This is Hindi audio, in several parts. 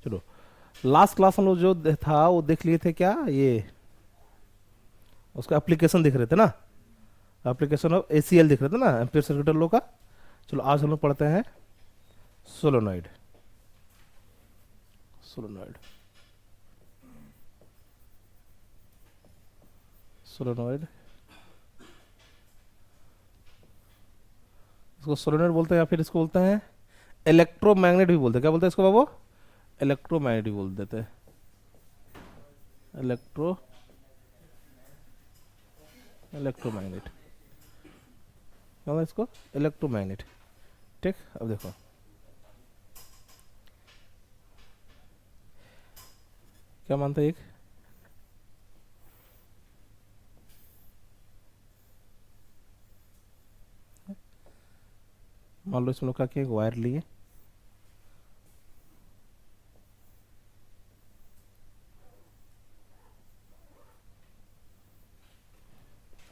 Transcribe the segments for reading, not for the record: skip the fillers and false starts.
चलो, लास्ट क्लास हम लोग जो था वो देख लिए थे, क्या ये उसका एप्लीकेशन देख रहे थे ना, एप्लीकेशन ऑफ एसीएल देख रहे थे ना, एम्पियर सर्किट लॉ का। चलो आज हम लोग पढ़ते हैं सोलोनॉइड। सोलोनॉइड सोलोनॉइड इसको सोलोनॉइड बोलते हैं, या फिर इसको बोलते हैं इलेक्ट्रोमैग्नेट भी बोलते हैं। क्या बोलते हैं इसको बाबू? इलेक्ट्रोमैग्नेट भी बोल देते हैं। इलेक्ट्रोमैग्नेट क्या है इसको? इलेक्ट्रोमैग्नेट। ठीक, अब देखो क्या मानते हैं एक, मान लो इसमें लोग का क्या, एक वायर लिए,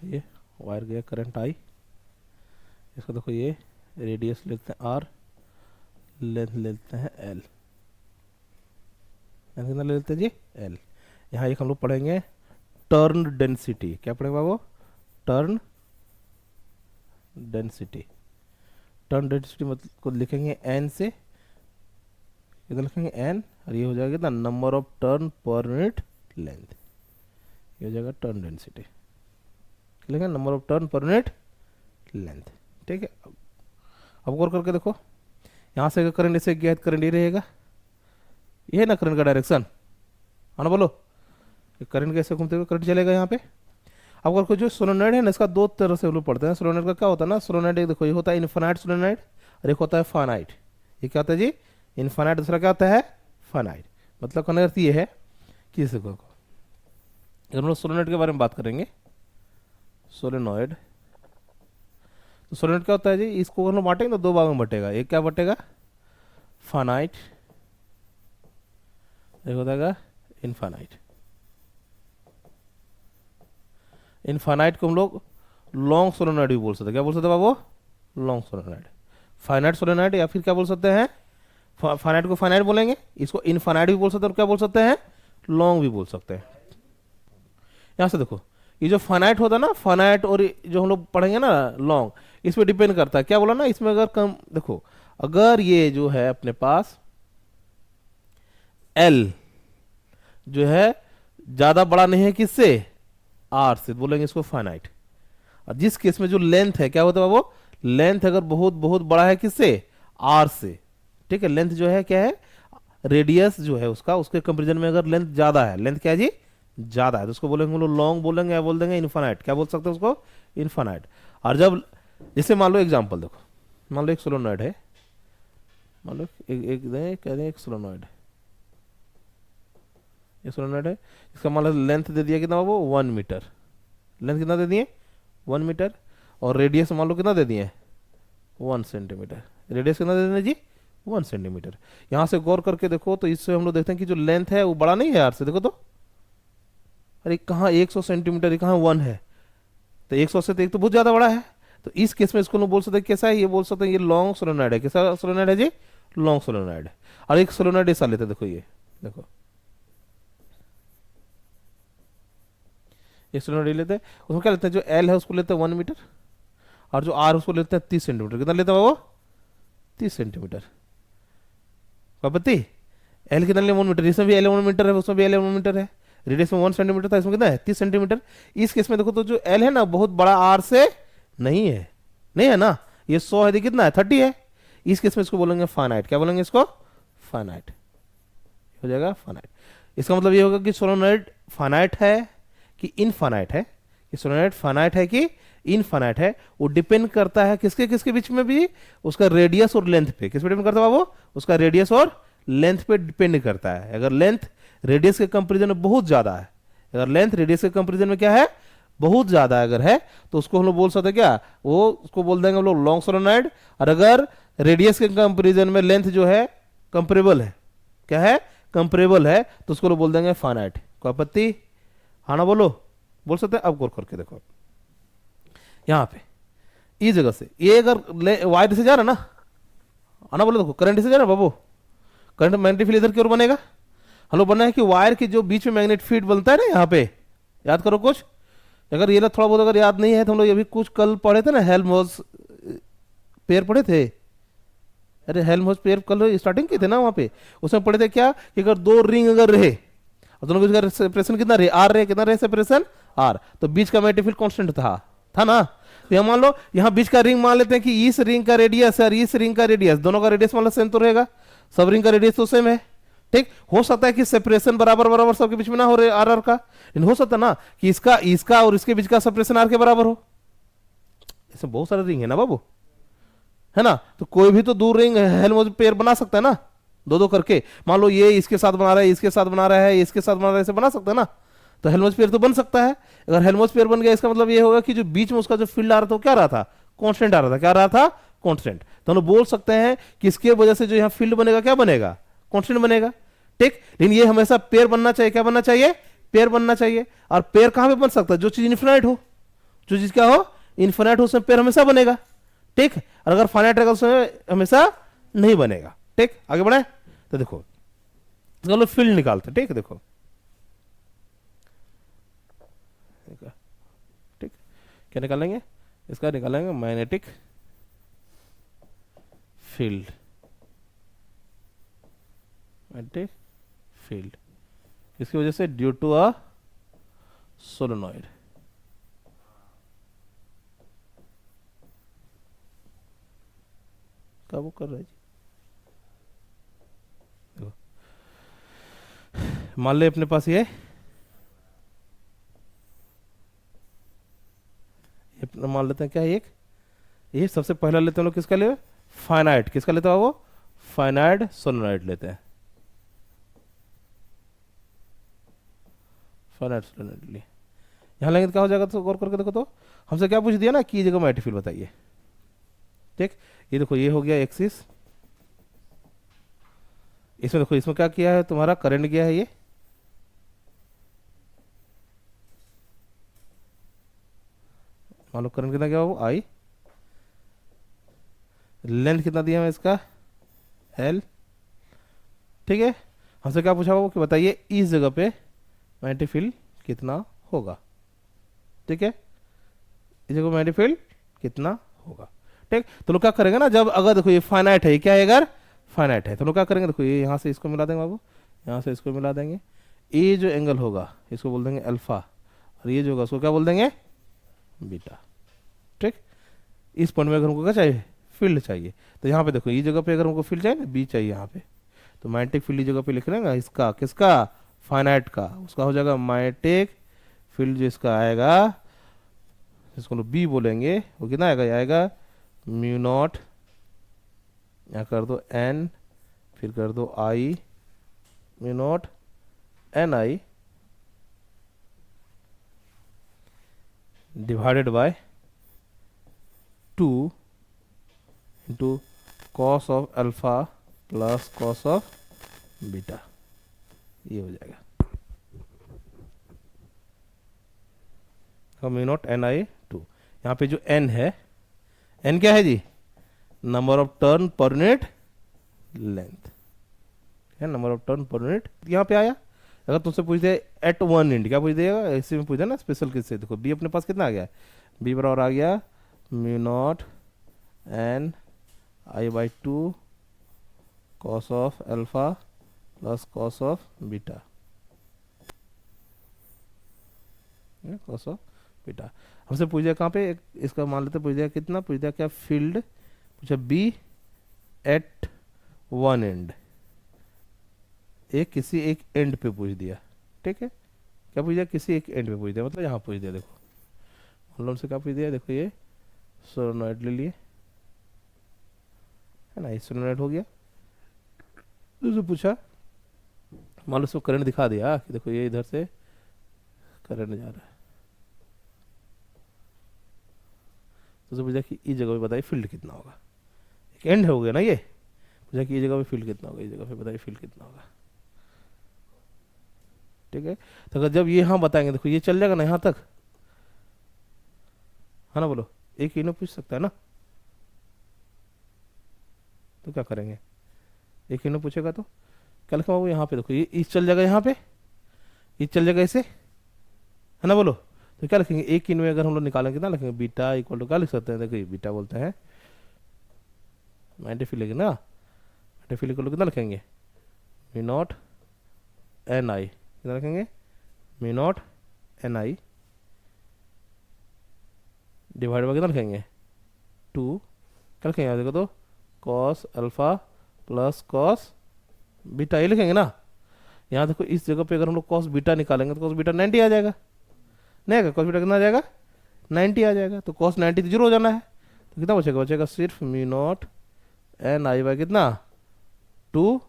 ये वायर गया, करंट आई, इसको देखो ये रेडियस लेते हैं आर, लेंथ लेते हैं एल। लेंथ कितना ले लेते हैं जी? एल। यहाँ एक हम लोग पढ़ेंगे टर्न डेंसिटी। क्या पढ़ेंगे बाबू? Turn density. टर्न डेंसिटी मतलब को लिखेंगे एन से, इधर लिखेंगे एन, और ये हो जाएगा ना नंबर ऑफ टर्न पर मिनट लेंथ। ये हो जाएगा टर्न डेंसिटी, लिखेंगे नंबर ऑफ टर्न पर मिनट लेंथ। ठीक है, अब गौर करके देखो, यहाँ से अगर करंट ऐसे गया तो करंट ये रहेगा, ये है ना करंट का डायरेक्शन, है ना? बोलो, करंट कैसे घूमते हुए करंट चलेगा यहाँ पे। अब अगर कोई जो सोलोनॉइड है ना, इसका दो तरह से हम लोग पढ़ते हैं। सोलोनॉइड का क्या होता है ना, सोलोनॉइड एक देखो, ये होता है इनफाइनाइट सोलोनॉइड, और एक होता है फाइनाइट। ये क्या होता है जी? इनफाइनाइट। दूसरा क्या होता है? फाइनाइट। मतलब कहने का अर्थ ये है कि अगर हम लोग सोलोनॉइड के बारे में बात करेंगे, सोलेनॉइड, तो सोलेनॉइड क्या होता है जी? इसको हम लोग बांटेंगे तो दो भाग में बटेगा। एक क्या बटेगा? फाइनाइट, एक हो जाएगा इनफाइनाइट। इनफाइनाइट को हम लोग लॉन्ग सोलेनॉइड भी बोल सकते हैं। क्या बोल सकते हैं बाबू? Long solenoid. फाइनाइट सोलेनॉइड, या फिर क्या बोल सकते हैं? फाइनाइट को फाइनाइट बोलेंगे, इसको इनफाइनाइट भी बोल सकते हैं, और क्या बोल सकते हैं? लॉन्ग भी बोल सकते हैं। यहाँ से देखो, ये जो फाइनाइट होता है ना, फाइनाइट, और जो हम लोग पढ़ेंगे ना लॉन्ग, इस पर डिपेंड करता है। क्या बोला ना, इसमें अगर कम देखो, अगर ये जो है अपने पास एल जो है ज्यादा बड़ा नहीं है किससे? आर से, बोलेंगे इसको फाइनाइट। और जिस केस में जो लेंथ है, क्या होता है वो? लेंथ अगर बहुत बहुत बड़ा है किससे? आर से। ठीक है, लेंथ जो है क्या है? रेडियस जो है उसका, उसके कंपेरिजन में अगर लेंथ ज्यादा है, लेंथ क्या है जी? ज्यादा है, तो उसको बोलेंगे हम लोग लॉन्ग बोलेंगे, या बोल देंगे इनफाइनाइट। क्या बोल सकते हैं उसको? इनफाइनाइट। और जब जैसे मान लो एग्जांपल देखो, मान लो एक सोलोनॉइड है, मान लो कह दें एक सोलोनॉइड है, ये सोलोनॉइड है, इसका मान लो लेंथ दे दिया कितना वो? 1 मीटर। लेंथ कितना दे दिए? 1 मीटर। और रेडियस मान लो कितना दे दिए? 1 सेंटीमीटर। रेडियस कितना दे देना जी? 1 सेंटीमीटर। यहाँ से गौर करके देखो तो इससे हम लोग देखते हैं कि जो लेंथ है वो बड़ा नहीं है यार से, देखो तो, अरे कहाँ 100 सेंटीमीटर, कहाँ 1 है, तो 100 से तो एक तो बहुत ज्यादा बड़ा है। तो इस केस में इसको लोग बोल सकते हैं कैसा है? ये बोल सकते हैं ये लॉन्ग सोलोनॉइड है। कैसा सोलोनॉइड है जी? लॉन्ग सोलोनॉइड है। और एक सोलोनॉइड ऐसा लेते हैं, देखो ये देखो, एक सोलोनॉइड लेते हैं, उसमें क्या लेते हैं? जो एल है उसको लेते हैं 1 मीटर, और जो आर उसको लेते हैं 30 सेंटीमीटर। कितना लेते हैं वो? 30 सेंटीमीटर। आपत्ति? एल कितना ले? 1 मीटर। इसमें भी एल 1 मीटर है, उसमें भी एल 1 मीटर है। रेडियस में 1 सेंटीमीटर था, इसमें कितना है? 30 सेंटीमीटर। इस केस में देखो तो जो एल है ना बहुत बड़ा आर से नहीं है, नहीं है ना, ये 100 है, कितना है? 30 है। इस केस में इसको बोलेंगे फाइनाइट। क्या बोलेंगे इसको? फाइनाइट। हो जाएगा फाइनाइट। इसका मतलब ये होगा कि सोलोनॉइड फाइनाइट है कि इनफाइनाइट है। कि सोलोनॉइड फाइनाइट है कि इनफाइनाइट है, वो डिपेंड करता है किसके किसके बीच में भी? उसका रेडियस और लेंथ पे। किस पे डिपेंड करता है बाबू? उसका रेडियस और लेंथ पे डिपेंड करता है। अगर लेंथ रेडियस के कंपेरिजन में बहुत ज्यादा है, अगर लेंथ रेडियस के कंपेरिजन में क्या है? बहुत ज्यादा अगर है, तो उसको हम लोग बोल सकते हैं क्या? वो उसको बोल देंगे हम लोग लॉन्ग सोलोनॉइड। और अगर रेडियस के कंपेरिजन में लेंथ जो है कंपेरेबल है, क्या है? कंपेरेबल है, तो उसको लोग बोल देंगे फाइनाइट। कोई आपत्ति? हाँ ना बोलो, बोल सकते हैं। अब गौर करके देखो, यहाँ पे इस जगह से ये अगर वायर से जा रहा ना, आना बोलो, देखो करंट से जा रहा बाबू, करंट मैग्नेटिक फील्ड इधर की ओर बनेगा। हम लोग बनना है कि वायर के जो बीच में मैग्नेटिक फील्ड बनता है ना यहाँ पे, याद करो कुछ, अगर ये ना थोड़ा बहुत अगर याद नहीं है तो हम लोग ये भी कुछ कल पढ़े थे ना, हेल्महोल्ट्ज पेयर पढ़े थे। अरे हेल्महोल्ट्ज पेयर कल स्टार्टिंग की थे ना वहाँ पे, उसमें पढ़े थे क्या कि अगर दो रिंग अगर रहे और दोनों के बीच का सेपरेशन कितना रहे, आर रहे, कितना रहे सेपरेशन, आर, तो बीच का मैग्नेटिक फील्ड कांस्टेंट था ना। तो यहाँ मान लो यहाँ बीच का रिंग मान लेते हैं कि इस रिंग का रेडियस और इस रिंग का रेडियस, दोनों का रेडियस मान लो सेम तो रहेगा, सब रिंग का रेडियस तो सेम है। ठीक, हो सकता है कि सेपरेशन बराबर बराबर सबके बीच में ना हो रहे आर आर का, लेकिन हो सकता है ना कि इसका इसका और इसके बीच का सेपरेशन आर के बराबर हो। ऐसे बहुत सारे रिंग है ना बाबू, है ना, तो कोई भी तो दो रिंग हेल्महोल्ट्ज पेयर बना सकता है ना, दो दो करके। मान लो ये इसके साथ बना रहा है, इसके साथ बना रहा है, इसके साथ बना रहा है, ऐसे बना सकता है ना। तो हेल्महोल्ट्ज पेयर तो बन सकता है। अगर हेल्महोल्ट्ज पेयर बन गया इसका मतलब ये होगा कि जो बीच में उसका जो फील्ड आ रहा था वो क्या रहा था, कांस्टेंट आ रहा था। क्या रहा था, कांस्टेंट। तो हम लोग बोल सकते हैं कि इसके वजह से जो यहाँ फील्ड बनेगा क्या बनेगा, कांस्टेंट बनेगा। ठीक, लेकिन ये हमेशा पेयर बनना चाहिए, क्या बनना चाहिए, पेयर बनना चाहिए। और पेयर कहां पे बन सकता है, जो चीज इन्फिनाइट हो, जो चीज क्या हो, इन्फिनाइट हो, उसमें पेयर हमेशा बनेगा। ठीक, और अगर फाइनाइट रहेगा उसमें हमेशा नहीं बनेगा। ठीक, आगे बढ़े तो देखो चलो फील्ड निकालते। ठीक, देखो ठीक, क्या निकालेंगे, इसका निकालेंगे मैग्नेटिक फील्ड, मैग्नेटिक फील्ड इसकी वजह से ड्यू टू अ सोलेनॉइड। क्या वो कर रहा है जी, देखो मान ले अपने पास ये अपना मान लेते हैं क्या, एक ये सबसे पहला लेते हैं लोग, किसका ले, फाइनाइट, किसका लेता है वो, फाइनाइट सोलेनॉइड लेते हैं, फाइनाइट सोलेनॉइड लिए। यहाँ लेंगे तो क्या हो जाएगा, तो गौर करके देखो तो हमसे क्या पूछ दिया ना कि ये जगह मैग्नेटिक फील्ड बताइए। ठीक, ये देखो ये हो गया एक्सिस, इसमें देखो इसमें क्या किया है, तुम्हारा करंट गया है ये, मान लो करंट कितना गया वो आई, लेंथ कितना दिया है इसका एल। ठीक है, हमसे क्या पूछा वो कि बताइए इस जगह पे मैग्नेटिक फील्ड कितना होगा। ठीक है, इस जगह मैग्नेटिक फील्ड कितना होगा। ठीक, तो लोग क्या करेंगे ना, जब अगर देखो ये फाइनाइट है, क्या है, अगर फाइनाइट है तो लोग क्या करेंगे, देखो ये यहाँ से इसको मिला देंगे बाबू, यहाँ से इसको मिला देंगे, ये जो एंगल होगा इसको बोल देंगे अल्फा, और ये जो होगा उसको क्या बोल देंगे, बीटा। ठीक, इस पॉइंट में अगर हमको क्या चाहिए, फील्ड चाहिए, तो यहाँ पे देखो ये जगह पे अगर हमको फील्ड चाहिए ना, बी चाहिए यहाँ पे, तो मैग्नेटिक फील्ड जगह पे लिख लेंगे इसका, किसका, फाइनाइट का, उसका हो जाएगा मैग्नेटिक फील्ड जो इसका आएगा, इसको लोग बी बोलेंगे, वो कितना आएगा, ये आएगा म्यू नॉट, यहाँ कर दो एन, फिर कर दो I, mu naught N I divided by 2 into cos of alpha plus cos of beta, ये हो जाएगा म्यू नॉट एन आई 2। यहाँ पे जो एन है, एन क्या है जी, number of turn per unit length है, number of turn per unit. यहाँ पे आया, अगर तुमसे पूछ दे एट वन इंड, क्या पूछ देगा, इसी में पूछ दे ना स्पेशल किससे, देखो बी अपने पास कितना आ गया, बी बराबर आ गया mu naught N I by 2 cos of alpha plus cos of beta, cos of beta. हमसे पूछ दिया कहाँ पे, इसका मान लेते पूछ दिया कितना, पूछ दिया क्या, फील्ड पूछा बी एट वन एंड, एक किसी एक एंड पे पूछ दिया। ठीक है, क्या पूछ दिया, किसी एक एंड पे पूछ दिया, मतलब यहाँ पूछ दिया, देखो मान लो हमसे क्या पूछ दिया, देखो ये सोलेनॉइड ले लिए, है ना, ये सोलेनॉइड हो गया। दूसरा पूछा, मान लो उसको करंट दिखा दिया कि देखो ये इधर से करंट जा रहा है, तो पूछा कि इस जगह पे बताइए फील्ड कितना होगा, एक एंड हो गया ना ये, पूछा कि इस जगह पे फील्ड कितना होगा, इस जगह पे बताइए फील्ड कितना होगा। ठीक है, तो अगर जब ये हाँ बताएंगे, देखो ये चल जाएगा ना यहाँ तक, है ना, बोलो एक ही ना पूछ सकता है ना, तो क्या करेंगे, एक ही ना पूछेगा तो क्या लिखा बाबू यहाँ पे देखो, ये इस चल जाएगा, यहाँ पे इस चल जाएगा ऐसे, है ना, बोलो। तो क्या लिखेंगे, एक इनमें अगर हम लोग निकालेंगे कितना लिखेंगे, बीटा इक्वल टू क्या लिख सकते हैं, देखो बीटा बोलते हैं 90 लिखेंगे ना, 90 इक्वल टू कितना लिखेंगे, मी नॉट एन आई, कितना लिखेंगे, मी naught N I divide by कितना लिखेंगे 2, क्या लिखेंगे यहाँ देखो तो cos alpha plus cos beta, ये लिखेंगे ना। यहाँ देखो इस जगह पे अगर हम लोग कॉस बीटा निकालेंगे तो कॉस बीटा 90 आ जाएगा, नहीं आएगा, कॉस बीटा कितना आ जाएगा 90 आ जाएगा, तो कॉस 90 तो जीरो हो जाना है, तो कितना बचेगा, बचेगा सिर्फ मी नॉट एन आई बाई कितना 2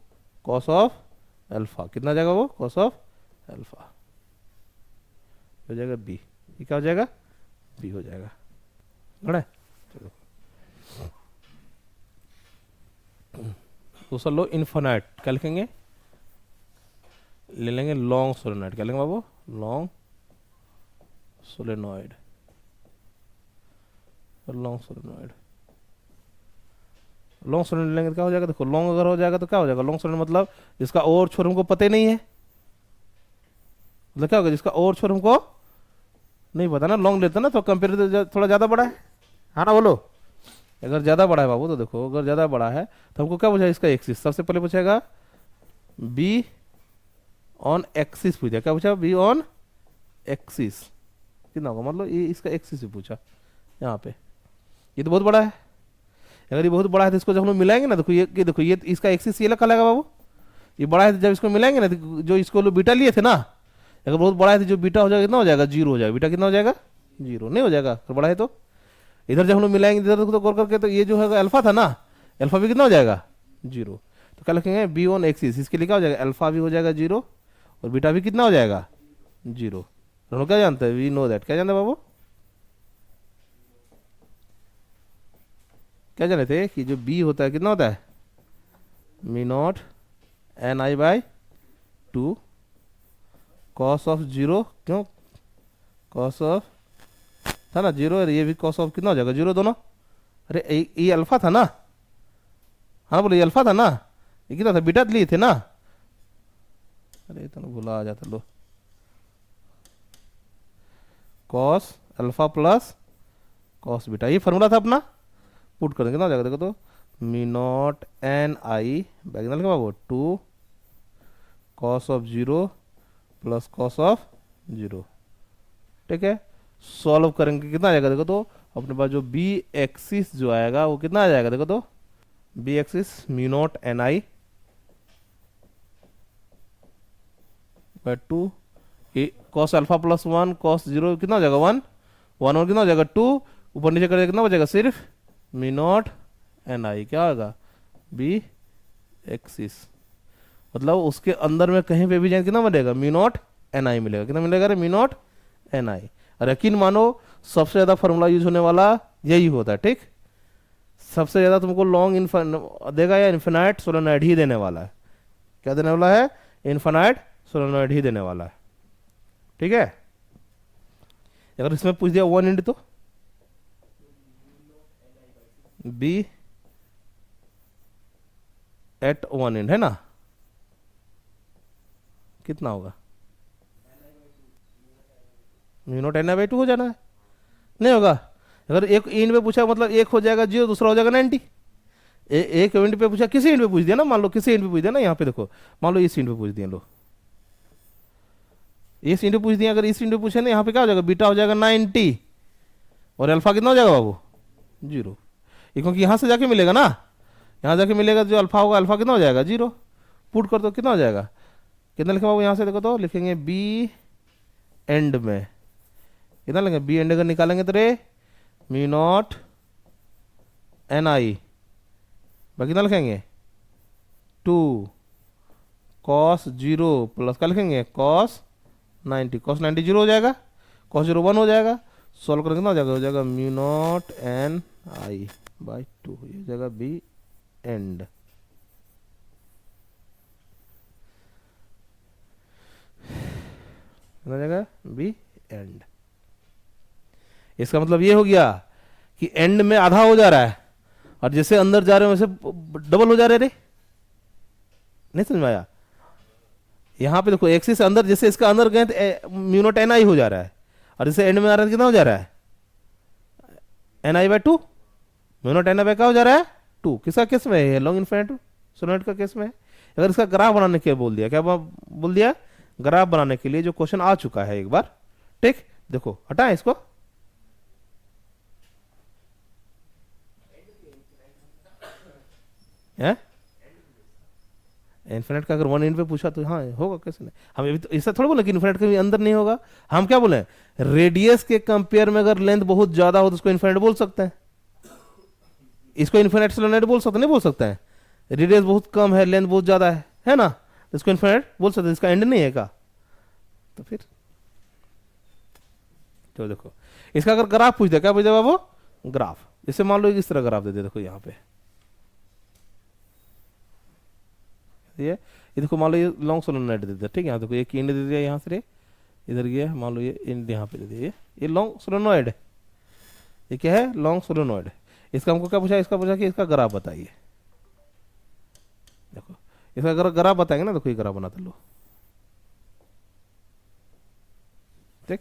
कॉस ऑफ अल्फा, कितना जाएगा वो कॉस ऑफ अल्फा, हो जाएगा बी, ये क्या हो जाएगा बी हो जाएगा, बड़ा है। चलो दूसरा लो इन्फिनाइट, क्या लिखेंगे, ले लेंगे लॉन्ग सोलेनॉइड, क्या लेंगे बाबू long solenoid, long solenoid, long solenoid लेंगे तो क्या हो जाएगा, देखो लॉन्ग अगर हो जाएगा तो क्या हो जाएगा, लॉन्ग सोलेनॉइड मतलब जिसका और छोर हमको पता ही नहीं है, मतलब क्या होगा जिसका और छोर हमको नहीं पता ना, लॉन्ग लेते ना तो कंपेयर थोड़ा ज़्यादा बड़ा है ना, बोलो। अगर ज़्यादा बड़ा है बाबू तो देखो, अगर ज़्यादा बड़ा है तो हमको क्या पूछा इसका एक्सिस, सबसे पहले पूछेगा बी ऑन एक्सिस पूछा, क्या पूछा बी ऑन एक्सिस, कितना होगा, मतलब ये इसका एक्सिस भी पूछा यहाँ पे, ये तो बहुत बड़ा है, अगर ये बहुत बड़ा है तो इसको जब हम लोग मिलाएंगे ना, देखो ये देखो ये इसका एक्सिस ये लगा लगा बाबू, ये बड़ा है तो जब इसको मिलाएंगे ना, जो इसको लोग बीटा लिए थे ना, अगर बहुत बड़ा है तो जो बीटा हो जाएगा कितना हो जाएगा, जीरो हो जाएगा, बीटा कितना हो जाएगा जीरो, नहीं हो जाएगा अगर बड़ा है तो। इधर जब हम लोग मिलाएंगे इधर तो गौर करके, तो ये जो है अल्फा था ना, अल्फा भी कितना हो जाएगा जीरो, तो क्या लिखेंगे बी ऑन एक्सिस, इसके लिए क्या हो जाएगा अल्फा भी हो जाएगा जीरो और बीटा भी कितना हो जाएगा जीरो, हम लोग क्या जानते हैं, वी नो दैट, क्या जानते हैं बाबू, क्या जाने थे कि जो बी होता है कितना होता है मी naught N I by 2 cos of zero, क्यों कॉस ऑफ था ना जीरो, और ये भी कॉस ऑफ कितना हो जाएगा जीरो दोनों, अरे ये अल्फा था ना, हाँ बोलो ये अल्फा था ना, ये कितना था बीटा लिए थे ना, अरे तो भूला आ जाता लो, cos alpha plus cos beta, ये फार्मूला था अपना, पुट कर देंगे कितना हो जाएगा, देखो तो मी नॉट एन आई बैगनल के बाबू 2 cos of zero plus cos of zero, ठीक है। सॉल्व करेंगे कितना आ जाएगा, देखो तो अपने पास जो बी एक्सिस जो आएगा वो कितना आ जाएगा, देखो तो B axis mu naught N I by 2 cos alpha plus 1 cos zero कितना हो जाएगा 1 1 और कितना हो जाएगा 2, ऊपर नीचे करेगा कितना बचेगा सिर्फ मी नॉट एन आई, क्या होगा बी एक्सिस, मतलब उसके अंदर में कहीं पे भी जाए कितना मिलेगा मी नॉट एन आई मिलेगा, कितना मिलेगा रे मी नॉट एन आई, और यकीन मानो सबसे ज़्यादा फार्मूला यूज होने वाला यही होता है, ठीक, सबसे ज़्यादा तुमको लॉन्ग देगा या इन्फिनाइट सोलेनॉइड ही देने वाला है, क्या देने वाला है इन्फिनाइट सोलेनॉइड ही देने वाला है, ठीक है। अगर इसमें पूछ दिया 1 इंट तो बी एट 1 इंट है ना, कितना होगा mu naught N I by 2 हो जाना है, नहीं होगा, अगर एक इंट पे पूछा मतलब एक हो जाएगा जीरो, दूसरा हो जाएगा 90, एक इंट पे पूछा, किसी इंट पे पूछ दिया ना, मान लो किसी इंट पे पूछ दिया ना, यहाँ पे देखो मान लो इस इंट पे पूछ दिया, लो इस इंट पे पूछ दिया, अगर इस इंट पे पूछे ना, यहाँ पे क्या हो जाएगा बीटा हो जाएगा 90 और अल्फा कितना हो जाएगा बाबू जीरो, क्योंकि यहाँ से जाके मिलेगा ना, यहाँ जाके मिलेगा जो अल्फा होगा, अल्फा कितना हो जाएगा जीरो, पुट कर दो कितना हो जाएगा, कितना लिखा बाबू यहाँ से देखो तो लिखेंगे बी एंड में, कितना लेंगे बी एंड अगर निकालेंगे तो रे मी नॉट एन आई बाकी कितना लिखेंगे 2 कॉस जीरो प्लस क्या लिखेंगे कॉस 90 जीरो हो जाएगा, कॉस जीरो 1 हो जाएगा, सॉल्व करेंगे कितना हो जाएगा mu naught N I by 2, ये हो जाएगा बी एंड, हो जाएगा बी एंड। इसका मतलब ये हो गया कि एंड में आधा हो जा रहा है और जैसे अंदर जा रहे हैं वैसे डबल हो जा रहे रे, नहीं समझ में आया, यहाँ पे देखो एक्सिस अंदर, जैसे इसका अंदर गए तो म्यू नॉट एन आई हो जा रहा है, और जैसे एंड में आ रहा है कितना हो जा रहा है, N I by two. Mu naught N I by क्या हो जा रहा है, टू। किसका केस में है, लॉन्ग इन्फिनिट सोलेनोइड का केस में है। अगर इसका ग्राफ बनाने के लिए बोल दिया, क्या बोल दिया, ग्राफ बनाने के लिए जो क्वेश्चन आ चुका है एक बार, ठीक, देखो हटाएं इसको, है इन्फिनिट का अगर वन एंड पे पूछा तो हाँ होगा, कैसे नहीं। हम अभी तो ऐसा थोड़ा बोले कि इन्फिनिट का भी अंदर नहीं होगा। हम क्या बोले, रेडियस के कंपेयर में अगर लेंथ बहुत ज्यादा हो तो उसको इन्फिनिट बोल सकते हैं, इसको इन्फिनिट सोलेनोइड बोल सकते नहीं बोल सकते हैं। रेडियस बहुत कम है, लेंथ बहुत ज्यादा है ना, तो इसको इन्फिनिट बोल सकते हैं, इसका एंड नहीं है का। तो फिर तो देखो इसका अगर ग्राफ पूछ दे, क्या पूछ देगा वो, ग्राफ। जैसे मान लो इस तरह ग्राफ दे दे, देखो यहाँ पे ये देखो, मान लो ये लॉन्ग सोलेनोइड दे दिया, ठीक है। यहाँ देखो एक एंड दे दिया, यहाँ से इधर गया, मान लो ये एंड यहाँ पे दे दिया, ये लॉन्ग सोलेनोइड है। ये क्या है, लॉन्ग सोलेनोइड है। इसका हमको क्या पूछा, इसका पूछा कि इसका ग्राफ बताइए। देखो इसका अगर ग्राफ बताएंगे ना, देखो ये ग्राफ बनाते लो, ठीक।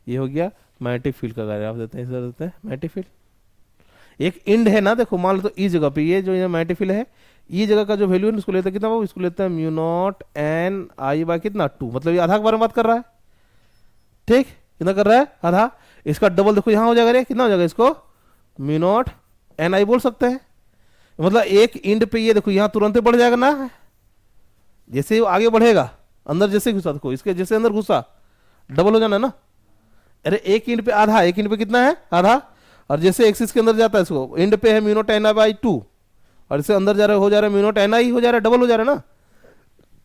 ये हो गया मैग्नेटिक फील्ड का ग्राफ, देते हैं, इधर देते हैं मैग्नेटिक फील्ड। एक इंड है ना, देखो मान लो तो इस जगह पे ये जो मैग्नेटिक फील्ड है, ये जगह का जो वैल्यू है उसको लेते हैं कितना, वो इसको लेते हैं mu naught N I by कितना, टू। मतलब ये आधा के बारे में बात कर रहा है, ठीक, कितना कर रहा है, आधा। इसका डबल देखो यहाँ हो जाएगा, रे कितना हो जाएगा, इसको म्यू नॉट एन आई बोल सकते हैं। मतलब एक इंड पे ये देखो यहाँ तुरंत बढ़ जाएगा ना, जैसे वो आगे बढ़ेगा अंदर, जैसे घुसा देखो इसके जैसे अंदर घुसा डबल हो जाना ना। अरे एक इंड पे आधा, एक इंड पे कितना है, आधा। और जैसे एक्सिस के अंदर जाता है, इसको इंड पे है mu naught N I by to, और इससे अंदर जा रहा है, हो जा रहा है म्यू नॉट एन आई हो जा रहा है, डबल हो जा रहा है ना।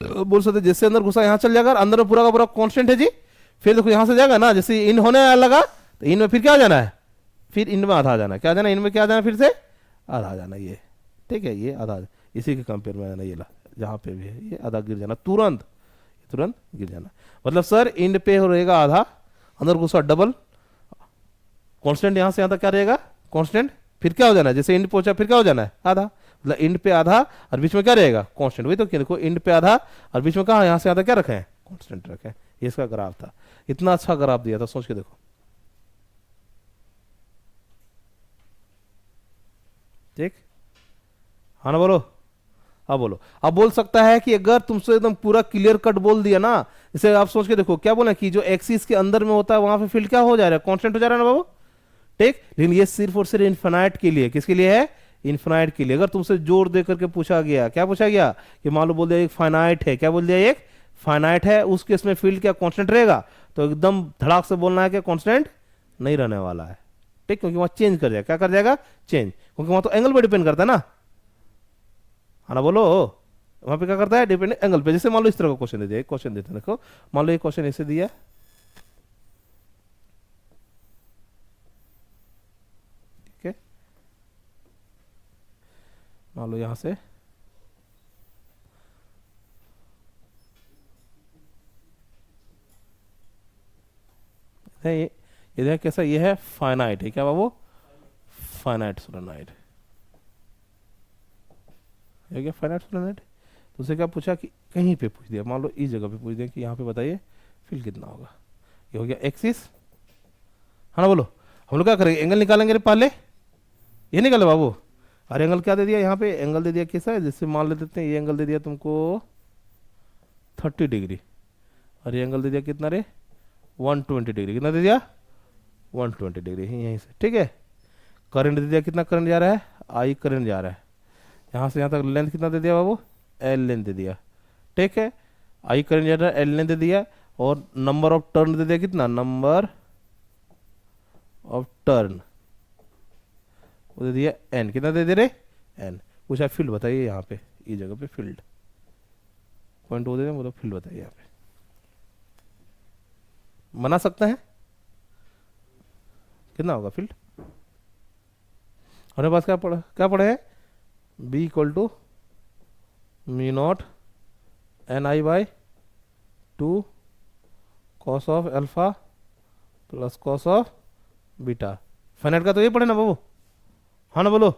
तो बोल सकते जैसे अंदर घुसा यहाँ चल जाएगा, अंदर में पूरा का पूरा कांस्टेंट है जी। फिर देखो यहाँ से जाएगा ना, जैसे इन होने लगा तो इन में फिर क्या जाना है, फिर इन में आधा आ जाना है, क्या जाना है, इन में क्या जाना है, फिर से आधा आ जाना, ये ठीक है, ये आधा इसी के कंपेयर में आना, ये ला जहाँ पे भी है ये आधा गिर जाना, तुरंत तुरंत गिर जाना। मतलब सर इंड पे रहेगा आधा, अंदर घुसा डबल, कांस्टेंट यहाँ से यहाँ तक क्या रहेगा, कांस्टेंट। फिर क्या हो जाना है, जैसे इंड पहुंचा फिर क्या हो जाना है, आधा। मतलब इंड पे आधा और बीच में क्या रहेगा, कांस्टेंट। वही तो क्या, देखो इंड पे आधा और बीच में कहा, यहाँ से आधा क्या रखे हैं, कांस्टेंट रखे हैं। ये इसका ग्राफ था, इतना अच्छा ग्राफ दिया था, सोच के देखो, ठीक। हाँ ना बोलो, अब बोलो। अब बोल सकता है कि अगर तुमसे एकदम पूरा क्लियर कट बोल दिया ना, इसे आप सोच के देखो, क्या बोला कि जो एक्सिस के अंदर में होता है वहां पे फील्ड क्या हो जा रहा है, कांस्टेंट हो जा रहा है ना बाबू, ठीक। लेकिन ये सिर्फ और सिर्फ इन्फिनाइट के लिए, किसके लिए है, इन्फिनाइट के लिए। अगर तुमसे जोर दे करके पूछा गया, क्या पूछा गया कि मान लो बोल दिया एक फाइनाइट है, क्या बोल दिया, एक फाइनाइट है, उस केस में फील्ड क्या कांस्टेंट रहेगा, तो एकदम धड़ाक से बोलना है कि कांस्टेंट नहीं रहने वाला है, ठीक। क्योंकि वहां चेंज कर जाएगा, क्या कर जाएगा, चेंज, क्योंकि वहां तो एंगल पे डिपेंड करता है ना, है ना बोलो। वहां पे क्या करता है, डिपेंड एंगल पे। जैसे मान लो इस तरह का क्वेश्चन दे दिया, एक क्वेश्चन देते हैं, देखो मान लो ये क्वेश्चन ऐसे दिया, ठीक है। मान लो यहां से ये देखो कैसा, ये है फाइनाइट है, क्या बाबू, फाइनाइट सोलेनोइड, ये क्या फाइनाइट सोलेनोइड। तो उसे क्या पूछा कि कहीं पे पूछ दिया, मान लो इस जगह पे पूछ दिया कि यहाँ पे बताइए फील्ड कितना होगा। ये हो गया एक्सिस, है ना बोलो। हम लोग क्या करेंगे, एंगल निकालेंगे रे पहले, ये निकाले बाबू। अरे एंगल क्या दे दिया, यहाँ पे एंगल दे दिया कैसा है, जैसे मान लेते हैं ये एंगल दे दिया तुमको 30 डिग्री, और ये एंगल दे दिया कितना रे, 120 डिग्री। कितना दे दिया, 120 डिग्री यहीं से, ठीक है। करंट दे दिया, कितना करंट जा रहा है, आई करंट जा रहा है। यहाँ से यहाँ तक लेंथ कितना दे दिया बाबू, एल लेंथ दे दिया, ठीक है। आई करंट जा रहा है, एल लेंथ दे दिया, और नंबर ऑफ टर्न दे दिया कितना, नंबर ऑफ टर्न वो दे दिया एन। कितना दे दे रहे, एन। पूछा फील्ड बताइए यहाँ पे, इस जगह पे फील्ड पॉइंट वो दे दें, बोलो फील्ड बताइए यहाँ पे। बना सकते हैं, कितना होगा फील्ड। हमारे पास क्या पढ़े है, B equal to mu naught N I by two cos of alpha plus cos of beta. Finite का तो ये पढ़े ना बाबू, हाँ ना बोलो,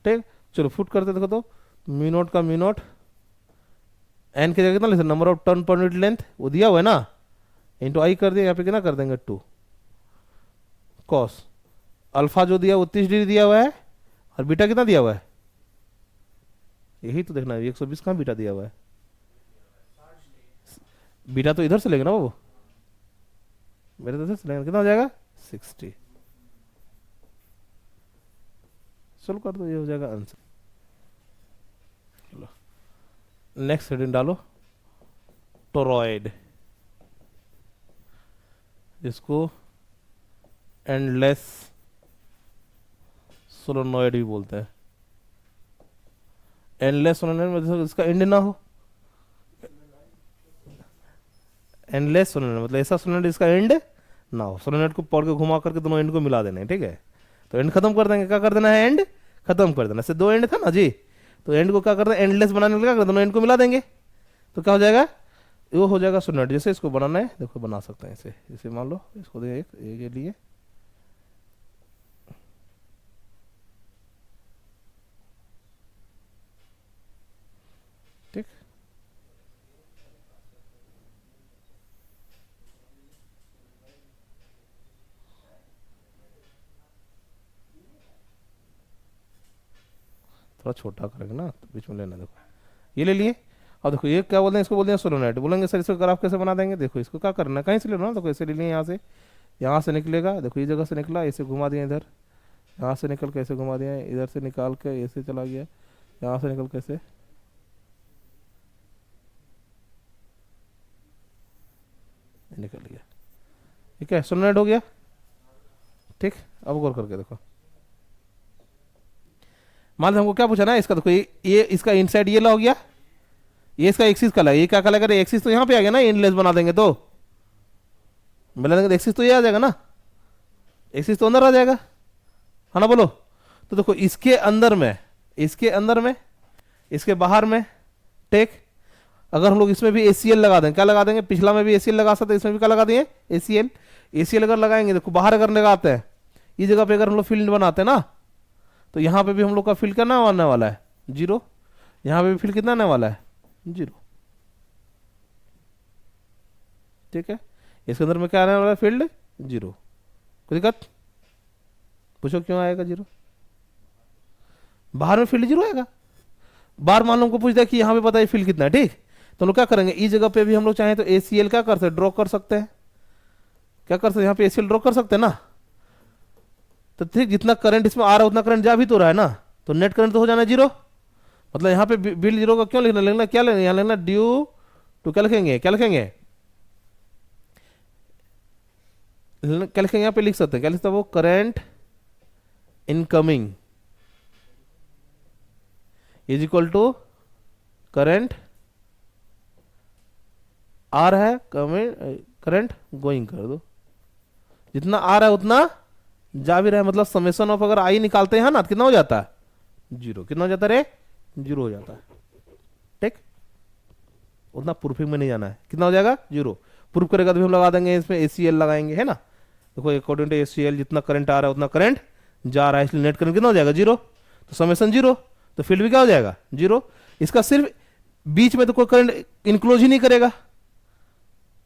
ठीक। चलो फुट करते देखो, तो म्यू नॉट का म्यू नॉट एन की जगह कितना ले, number of turn per unit length वो दिया हुआ है ना, इंटू आई कर दिया, यहाँ पे कितना कर देंगे 2 कॉस अल्फा जो दिया वो 30 डिग्री दिया हुआ है, और बीटा कितना दिया हुआ है, यही तो देखना है 120 कहाँ बीटा दिया हुआ है, बीटा तो इधर से लेंगे ना वो, मेरे तो इधर से लेंगे, कितना हो जाएगा 60। सोल्व कर दो, ये हो जाएगा आंसर। नेक्स्ट हेडिंग डालो, टोरॉइड, इसको एंडलेस सोलोनॉइड भी बोलते हैं। एंडलेस सोलोनॉइड मतलब इसका एंड ना हो, एंडलेस सोलोनॉइड मतलब ऐसा सोलोनॉइड इसका एंड ना हो, सोलोनॉइड को पकड़ के घुमा करके दोनों एंड को मिला देना है, ठीक है। तो एंड खत्म कर देंगे, क्या कर देना है, एंड खत्म कर देना, से 2 एंड था ना जी, तो एंड को क्या करते हैं, एंडलेस बनाने के लिए दोनों एंड को मिला देंगे, तो क्या हो जाएगा, वो हो जाएगा सोलोनॉइड। जैसे इसको बनाना है, देखो बना सकते हैं इसे, जैसे मान लो इसको दे एक के लिए, ठीक, थोड़ा छोटा करेंगे ना तो बीच में लेना, देखो ये ले लिए, और देखो ये क्या बोलते हैं, इसको बोलते हैं सोलोनॉइड, बोलेंगे सर इसको ग्राफ कैसे बना देंगे, देखो इसको क्या करना है, कहीं से ले लो ना, देखो ऐसे ले लिए, यहाँ से निकलेगा, देखो ये जगह से निकला, ऐसे घुमा दिया इधर, यहाँ से निकल के ऐसे घुमा दिया, इधर से निकाल के ऐसे चला गया, यहाँ से निकल के ऐसे निकल गया, ठीक है, सोलोनॉइड हो गया, ठीक। अब गौर करके देखो, मान लो हमको क्या पूछा ना इसका, देखो ये इसका इनसाइड ये ला हो गया, ये इसका एक्सिस का लगा, ये क्या का लगा, एक्सिस तो यहाँ पे आ गया ना, एंडलेस बना देंगे तो बना देंगे, एक्सिस तो ये आ जाएगा ना, एक्सिस तो अंदर आ जाएगा, है ना, बोलो। तो देखो इसके अंदर में, इसके अंदर में, इसके बाहर में, टेक, अगर हम लोग इसमें भी ACL लगा दें, क्या लगा देंगे, पिछला में भी ACL लगा सकते हैं, इसमें भी क्या लगा दिए ACL, ACL अगर लगाएंगे, देखो बाहर अगर लगाते हैं, इस जगह पे अगर हम लोग फील्ड बनाते हैं ना, तो यहाँ पे भी हम लोग का फील्ड कितना आने वाला है 0, यहाँ पे भी फील्ड कितना आने वाला है 0, ठीक है। इसके अंदर में क्या आने वाला है, फील्ड 0, कोई दिक्कत, पूछो क्यों आएगा 0, बाहर में फील्ड 0 आएगा, बाहर मान लो हमको पूछ दिया कि यहाँ पे पता है फील्ड कितना है, ठीक, तो हम लोग क्या करेंगे, इस जगह पे भी हम लोग चाहें तो ACL क्या कर सकते हैं, ड्रॉ कर सकते हैं, क्या कर सकते हैं, यहाँ पे ACL ड्रॉ कर सकते हैं ना, तो ठीक, जितना करंट इसमें आ रहा है उतना करंट जा भी तो रहा है ना, तो नेट करंट तो हो जाना 0, मतलब यहाँ पे बिल 0 का क्यों लिखना, लिखना क्या लिखना, यहाँ लिखना ड्यू टू, क्या लिखेंगे, क्या लिखेंगे, क्या लिखेंगे, यहाँ पे लिख सकते हैं, क्या लिखता है वो, current incoming is equal to current आ रहा है, करंट गोइंग कर दो, जितना आ रहा है उतना जा भी रहा है, मतलब समेशन ऑफ अगर आई निकालते हैं ना, तो कितना हो जाता है 0, कितना हो जाता है रे 0 हो जाता है, ठीक, उतना प्रूफिंग में नहीं जाना है, कितना हो जाएगा 0, प्रूफ करेगा तो भी हम लगा देंगे, इसमें ACL लगाएंगे, है ना, देखो अकॉर्डिंग टू ACL जितना करंट आ रहा है उतना करंट जा रहा है, इसलिए नेट करंट कितना हो जाएगा 0, तो समेशन 0, तो फील्ड भी क्या हो जाएगा 0, इसका सिर्फ बीच में तो कोई करंट इनक्लोज ही नहीं करेगा,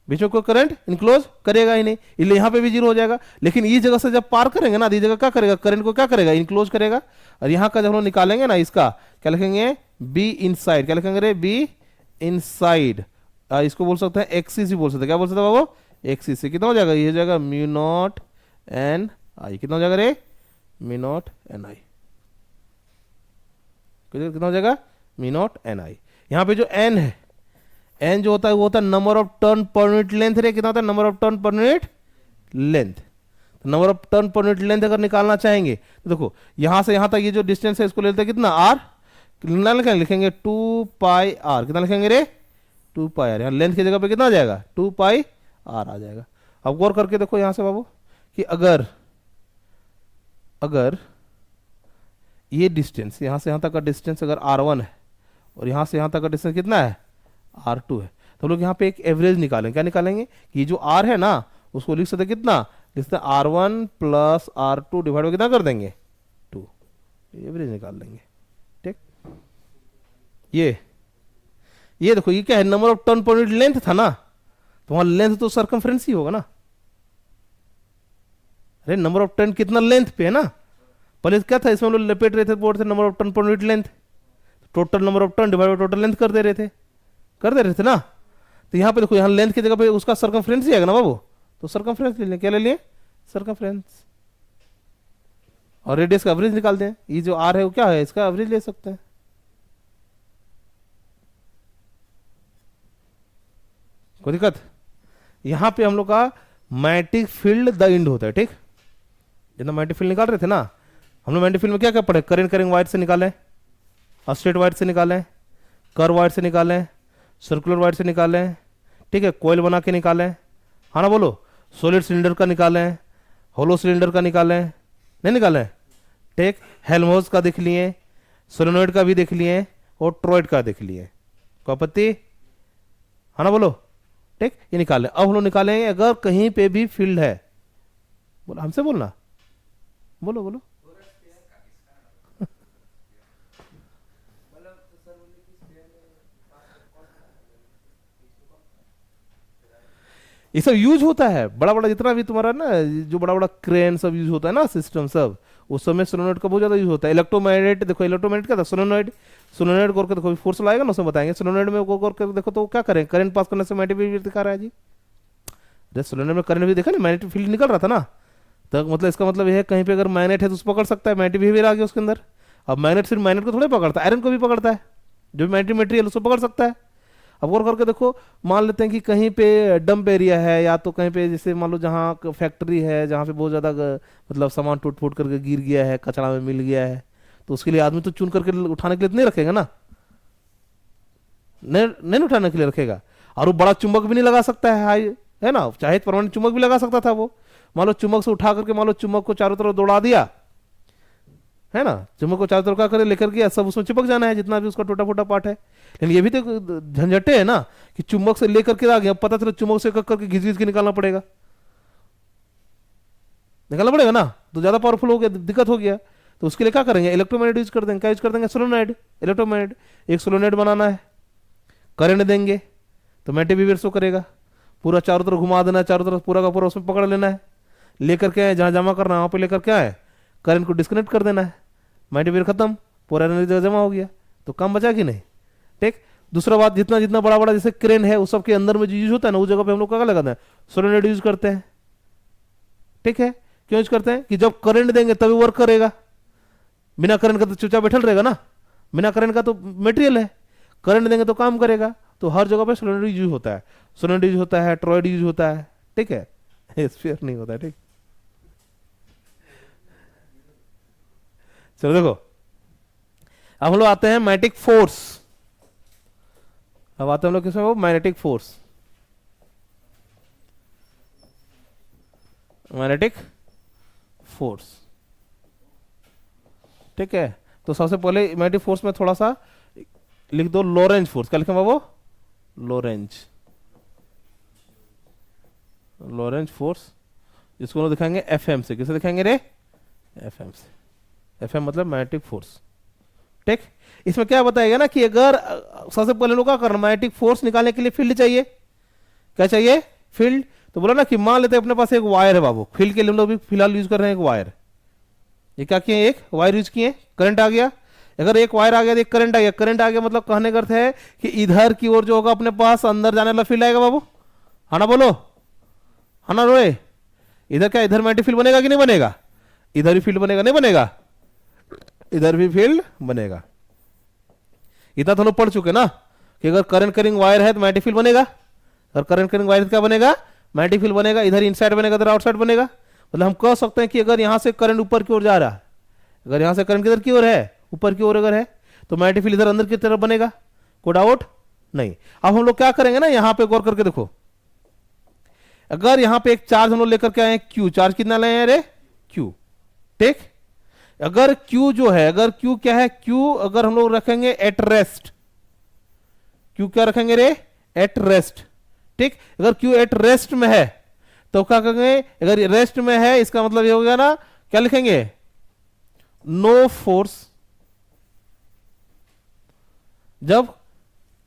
बीच में कोई करंट इनक्लोज करेगा ही नहीं, इसलिए यहाँ पे भी 0 हो जाएगा, लेकिन इस जगह से जब पार करेंगे ना, इस जगह क्या करेगा, करंट को क्या करेगा, इनक्लोज करेगा, और यहाँ का जब हम लोग निकालेंगे ना, इसका क्या लिखेंगे, बी इनसाइड, क्या लिखेंगे रे, बी इनसाइड, इसको बोल सकते हैं एक्सिस ही बोल सकते हैं, क्या बोल सकते हैं बाबू, एक्सिस से कितना हो जाएगा, ये हो जाएगा म्यू नॉट एन आई, कितना हो जाएगा रे, म्यू नॉट एन आई, कितना हो जाएगा, म्यू नॉट एन आई। यहाँ पे जो एन है, एन जो होता है वो होता है number of turn per unit length रे, कितना होता है, number of turn per unit length, तो number of turn per unit length अगर निकालना चाहेंगे तो देखो यहां से यहां तक ये जो डिस्टेंस है इसको लेते हैं कितना, आर, लिखेंगे 2 पाई आर, कितना लिखेंगे रे 2 पाई आर, यहाँ लेंथ की जगह पे कितना आ जाएगा 2 पाई आर आ जाएगा। अब गौर करके देखो यहां से बाबू कि अगर अगर ये डिस्टेंस यहां से यहां तक का डिस्टेंस अगर R1 है और यहां से यहां तक का डिस्टेंस कितना है R2 है, तो लोग यहाँ पे एक एवरेज निकालेंगे, क्या निकालेंगे कि जो R है ना उसको लिख सकते कितना, लिख सकते R1 plus R2 divide by कितना कर देंगे 2, एवरेज निकाल लेंगे, ठीक। ये देखो ये क्या है, number of turn per unit length था ना, तो वहां लेंथ तो सर्कमफ्रेंस ही होगा ना। अरे नंबर ऑफ टर्न कितना लेंथ पे है ना, पहले क्या था इसमें हम लोग लपेट रहे थे बोर्ड से number of turn per unit length, total number of turn divide by total length कर दे रहे थे, कर दे रहे थे ना। तो यहाँ पे देखो यहाँ लेंथ की जगह पे उसका सर्कमफ्रेंस ही आएगा ना बाबू, तो सर्कमफ्रेंस ले लें, क्या ले लिए सर्कमफ्रेंस, और रेडियस का एवरेज निकाल दें। ये जो आर है वो क्या है, इसका एवरेज ले सकते हैं। कोई दिक्कत, यहां पे हम लोग का मैग्नेटिक फील्ड द इंड होता है, ठीक। जितना मैग्नेटिक फील्ड निकाल रहे थे ना हम लोग, मैग्नेटिक फील्ड में क्या क्या पढ़े, करंट करिंग वायर से निकालें, स्ट्रेट वायर से निकालें, कर वायर से निकालें, सर्कुलर वायर से निकालें, ठीक है, कोयल बना के निकालें, हाँ ना बोलो, सॉलिड सिलेंडर का निकालें, होलो सिलेंडर का निकालें, नहीं निकालें, ठीक, हेल्महोल्ट्ज का देख लिए, सोलेनॉइड का भी देख लिए, और ट्रॉयड का देख लिए, कोई आपत्ति, हाँ ना बोलो, ठीक, ये निकालें। अब हम लोग निकालेंगे अगर कहीं पे भी फील्ड है, बोलो हमसे बोलना, बोलो बोलो। ये सब यूज होता है, बड़ा बड़ा जितना भी तुम्हारा ना, जो बड़ा बड़ा क्रेन सब यूज होता है ना, सिस्टम सब, उस समय सोलेनॉइड का बहुत ज्यादा यूज होता है। इलेक्ट्रोमैग्नेट देखो, इलेक्ट्रोमैग्नेट क्या था, सोलेनॉइड, सोलेनॉइड को देखो फोर्स लाएगा ना उसमें बताएंगे, सोलेनॉइड में को करके देखो तो क्या करें, करंट पास करने से मैग्नेटिक फील्ड दिखा रहा है जी। जब सोलेनॉइड में करंट भी देखा ना, मैग्नेटिक फील्ड निकल रहा था ना, तो मतलब इसका मतलब ये है कहीं पे अगर मैग्नेट है तो उसको पकड़ सकता है, मैग्नेटिक बिहेवियर आ गया उसके अंदर। अब मैग्नेट सिर्फ मैग्नेट को थोड़े पकड़ता है, आयरन को भी पकड़ता है, जो मैग्नेटिक मटेरियल उसको पकड़ सकता है। अब गौर करके देखो, मान लेते हैं कि कहीं पे डंप एरिया है, या तो कहीं पे जैसे मान लो जहाँ फैक्ट्री है, जहाँ पे बहुत ज़्यादा मतलब सामान टूट फूट करके गिर गया है, कचरा में मिल गया है, तो उसके लिए आदमी तो चुन करके उठाने के लिए तो नहीं रखेगा ना, नहीं नहीं उठाने के लिए रखेगा। और वो बड़ा चुंबक भी नहीं लगा सकता है, हाई है ना, चाहे परमानेंट चुंबक भी लगा सकता था वो, मान लो चुंबक से उठा करके मान लो चुंबक को चारों तरफ दौड़ा दिया, है ना, चुंबक को चारों तरफ क्या करे, लेकर के सब उसमें चिपक जाना है जितना भी उसका टूटा फूटा पार्ट है। लेकिन ये भी तो झंझटे है ना, कि चुंबक से लेकर के आ गया, पता चला चुंबक से करके घिस घिस के निकालना पड़ेगा, निकालना पड़ेगा ना, तो ज्यादा पावरफुल हो गया, दिक्कत हो गया। तो उसके लिए क्या करेंगे, इलेक्ट्रोमैग्नेट यूज कर देंगे, क्या यूज कर देंगे, सोलेनॉइड, इलेक्ट्रोमैग्नेट, एक सोलेनॉइड बनाना है, करंट देंगे तो मैग्नेटिक बिहेवियर शो करेगा, पूरा चारों तरफ घुमा देना है, चारों तरफ पूरा का पूरा उसमें पकड़ लेना है, लेकर के जहाँ जमा करना है वहाँ पे लेकर के आए, करंट को डिस्कनेक्ट कर देना है, मैग्नेटिक बिहेवियर खत्म, पूरा एनर्जी जगह जमा हो गया, तो काम बचा कि नहीं, ठीक। दूसरा बात, जितना जितना बड़ा बड़ा जैसे क्रेन है उस सब के अंदर में जो यूज होता है ना, उस जगह पे हम लोग क्या लगाते हैं, सोलेनॉइड यूज करते हैं, ठीक है। क्यों यूज करते हैं, कि जब करंट देंगे तभी वर्क करेगा, बिना करंट का तो चुपचाप बैठल रहेगा ना, बिना करंट का तो मटेरियल है, करंट देंगे तो काम करेगा। तो हर जगह पे सोलेनॉइड यूज होता है, सोलेनॉइड यूज होता है, ट्रॉयड यूज होता है, ठीक है, स्फीयर नहीं होता है, ठीक। चलो देखो, अब हम लोग आते हैं मैग्नेटिक फोर्स, अब आते हैं हम लोग किसमें, वो मैग्नेटिक फोर्स, मैग्नेटिक फोर्स, ठीक है। तो सबसे पहले मैग्नेटिक फोर्स में थोड़ा सा लिख दो, लोरेंज फोर्स, क्या लिखें बाबू, लोरेंज, लोरेंज फोर्स, इसको हम दिखाएंगे एफएम से, किसे दिखाएंगे रे, एफएम से, एफएम मतलब मैग्नेटिक फोर्स, ठीक। इसमें क्या बताएगा ना कि अगर सबसे पहले लोग क्या करना, मैग्नेटिक फोर्स निकालने के लिए फील्ड चाहिए, क्या चाहिए, फील्ड। तो बोला ना कि मान लेते हैं अपने पास एक वायर है बाबू, फील्ड के लिए हम लोग भी फिलहाल यूज कर रहे हैं एक वायर, ये क्या किए, एक वायर यूज किए, करंट आ गया, अगर एक वायर आ गया तो एक करंट आ गया, करंट आ गया मतलब कहने का अर्थ है कि इधर की ओर जो होगा अपने पास अंदर जाने वाला फील्ड आएगा बाबू, हाँ ना बोलो, हाँ ना रोए, इधर क्या, इधर मैग्नेटिक फील्ड बनेगा कि नहीं बनेगा, इधर भी फील्ड बनेगा, नहीं बनेगा, इधर भी फील्ड बनेगा। इतना तो लोग पढ़ चुके ना कि अगर करंट करिंग वायर है तो मैग्नेटिक फील्ड बनेगा, अगर करंट करिंग वायर क्या बनेगा, मैग्नेटिक फील्ड बनेगा, इधर इनसाइड बनेगा, इधर आउटसाइड बनेगा। मतलब हम कह सकते हैं कि अगर यहां से करंट ऊपर की ओर जा रहा है, अगर यहां से करंट किधर की ओर है, ऊपर की ओर अगर है, तो मैग्नेटिक फील्ड इधर अंदर की तरफ बनेगा, कोई डाउट नहीं। अब हम लोग क्या करेंगे ना, यहां पे गौर करके देखो, अगर यहां पे एक चार्ज हम लोग लेकर के आए क्यू, चार्ज कितना लाए हैं रे, क्यू, ठीक। अगर क्यू जो है, अगर क्यू क्या है, क्यू अगर हम लोग रखेंगे एट रेस्ट, क्यू क्या रखेंगे रे, एट रेस्ट, ठीक। अगर क्यू एट रेस्ट में है तो क्या करेंगे, अगर रेस्ट में है इसका मतलब ये हो गया ना, क्या लिखेंगे, नो फोर्स, जब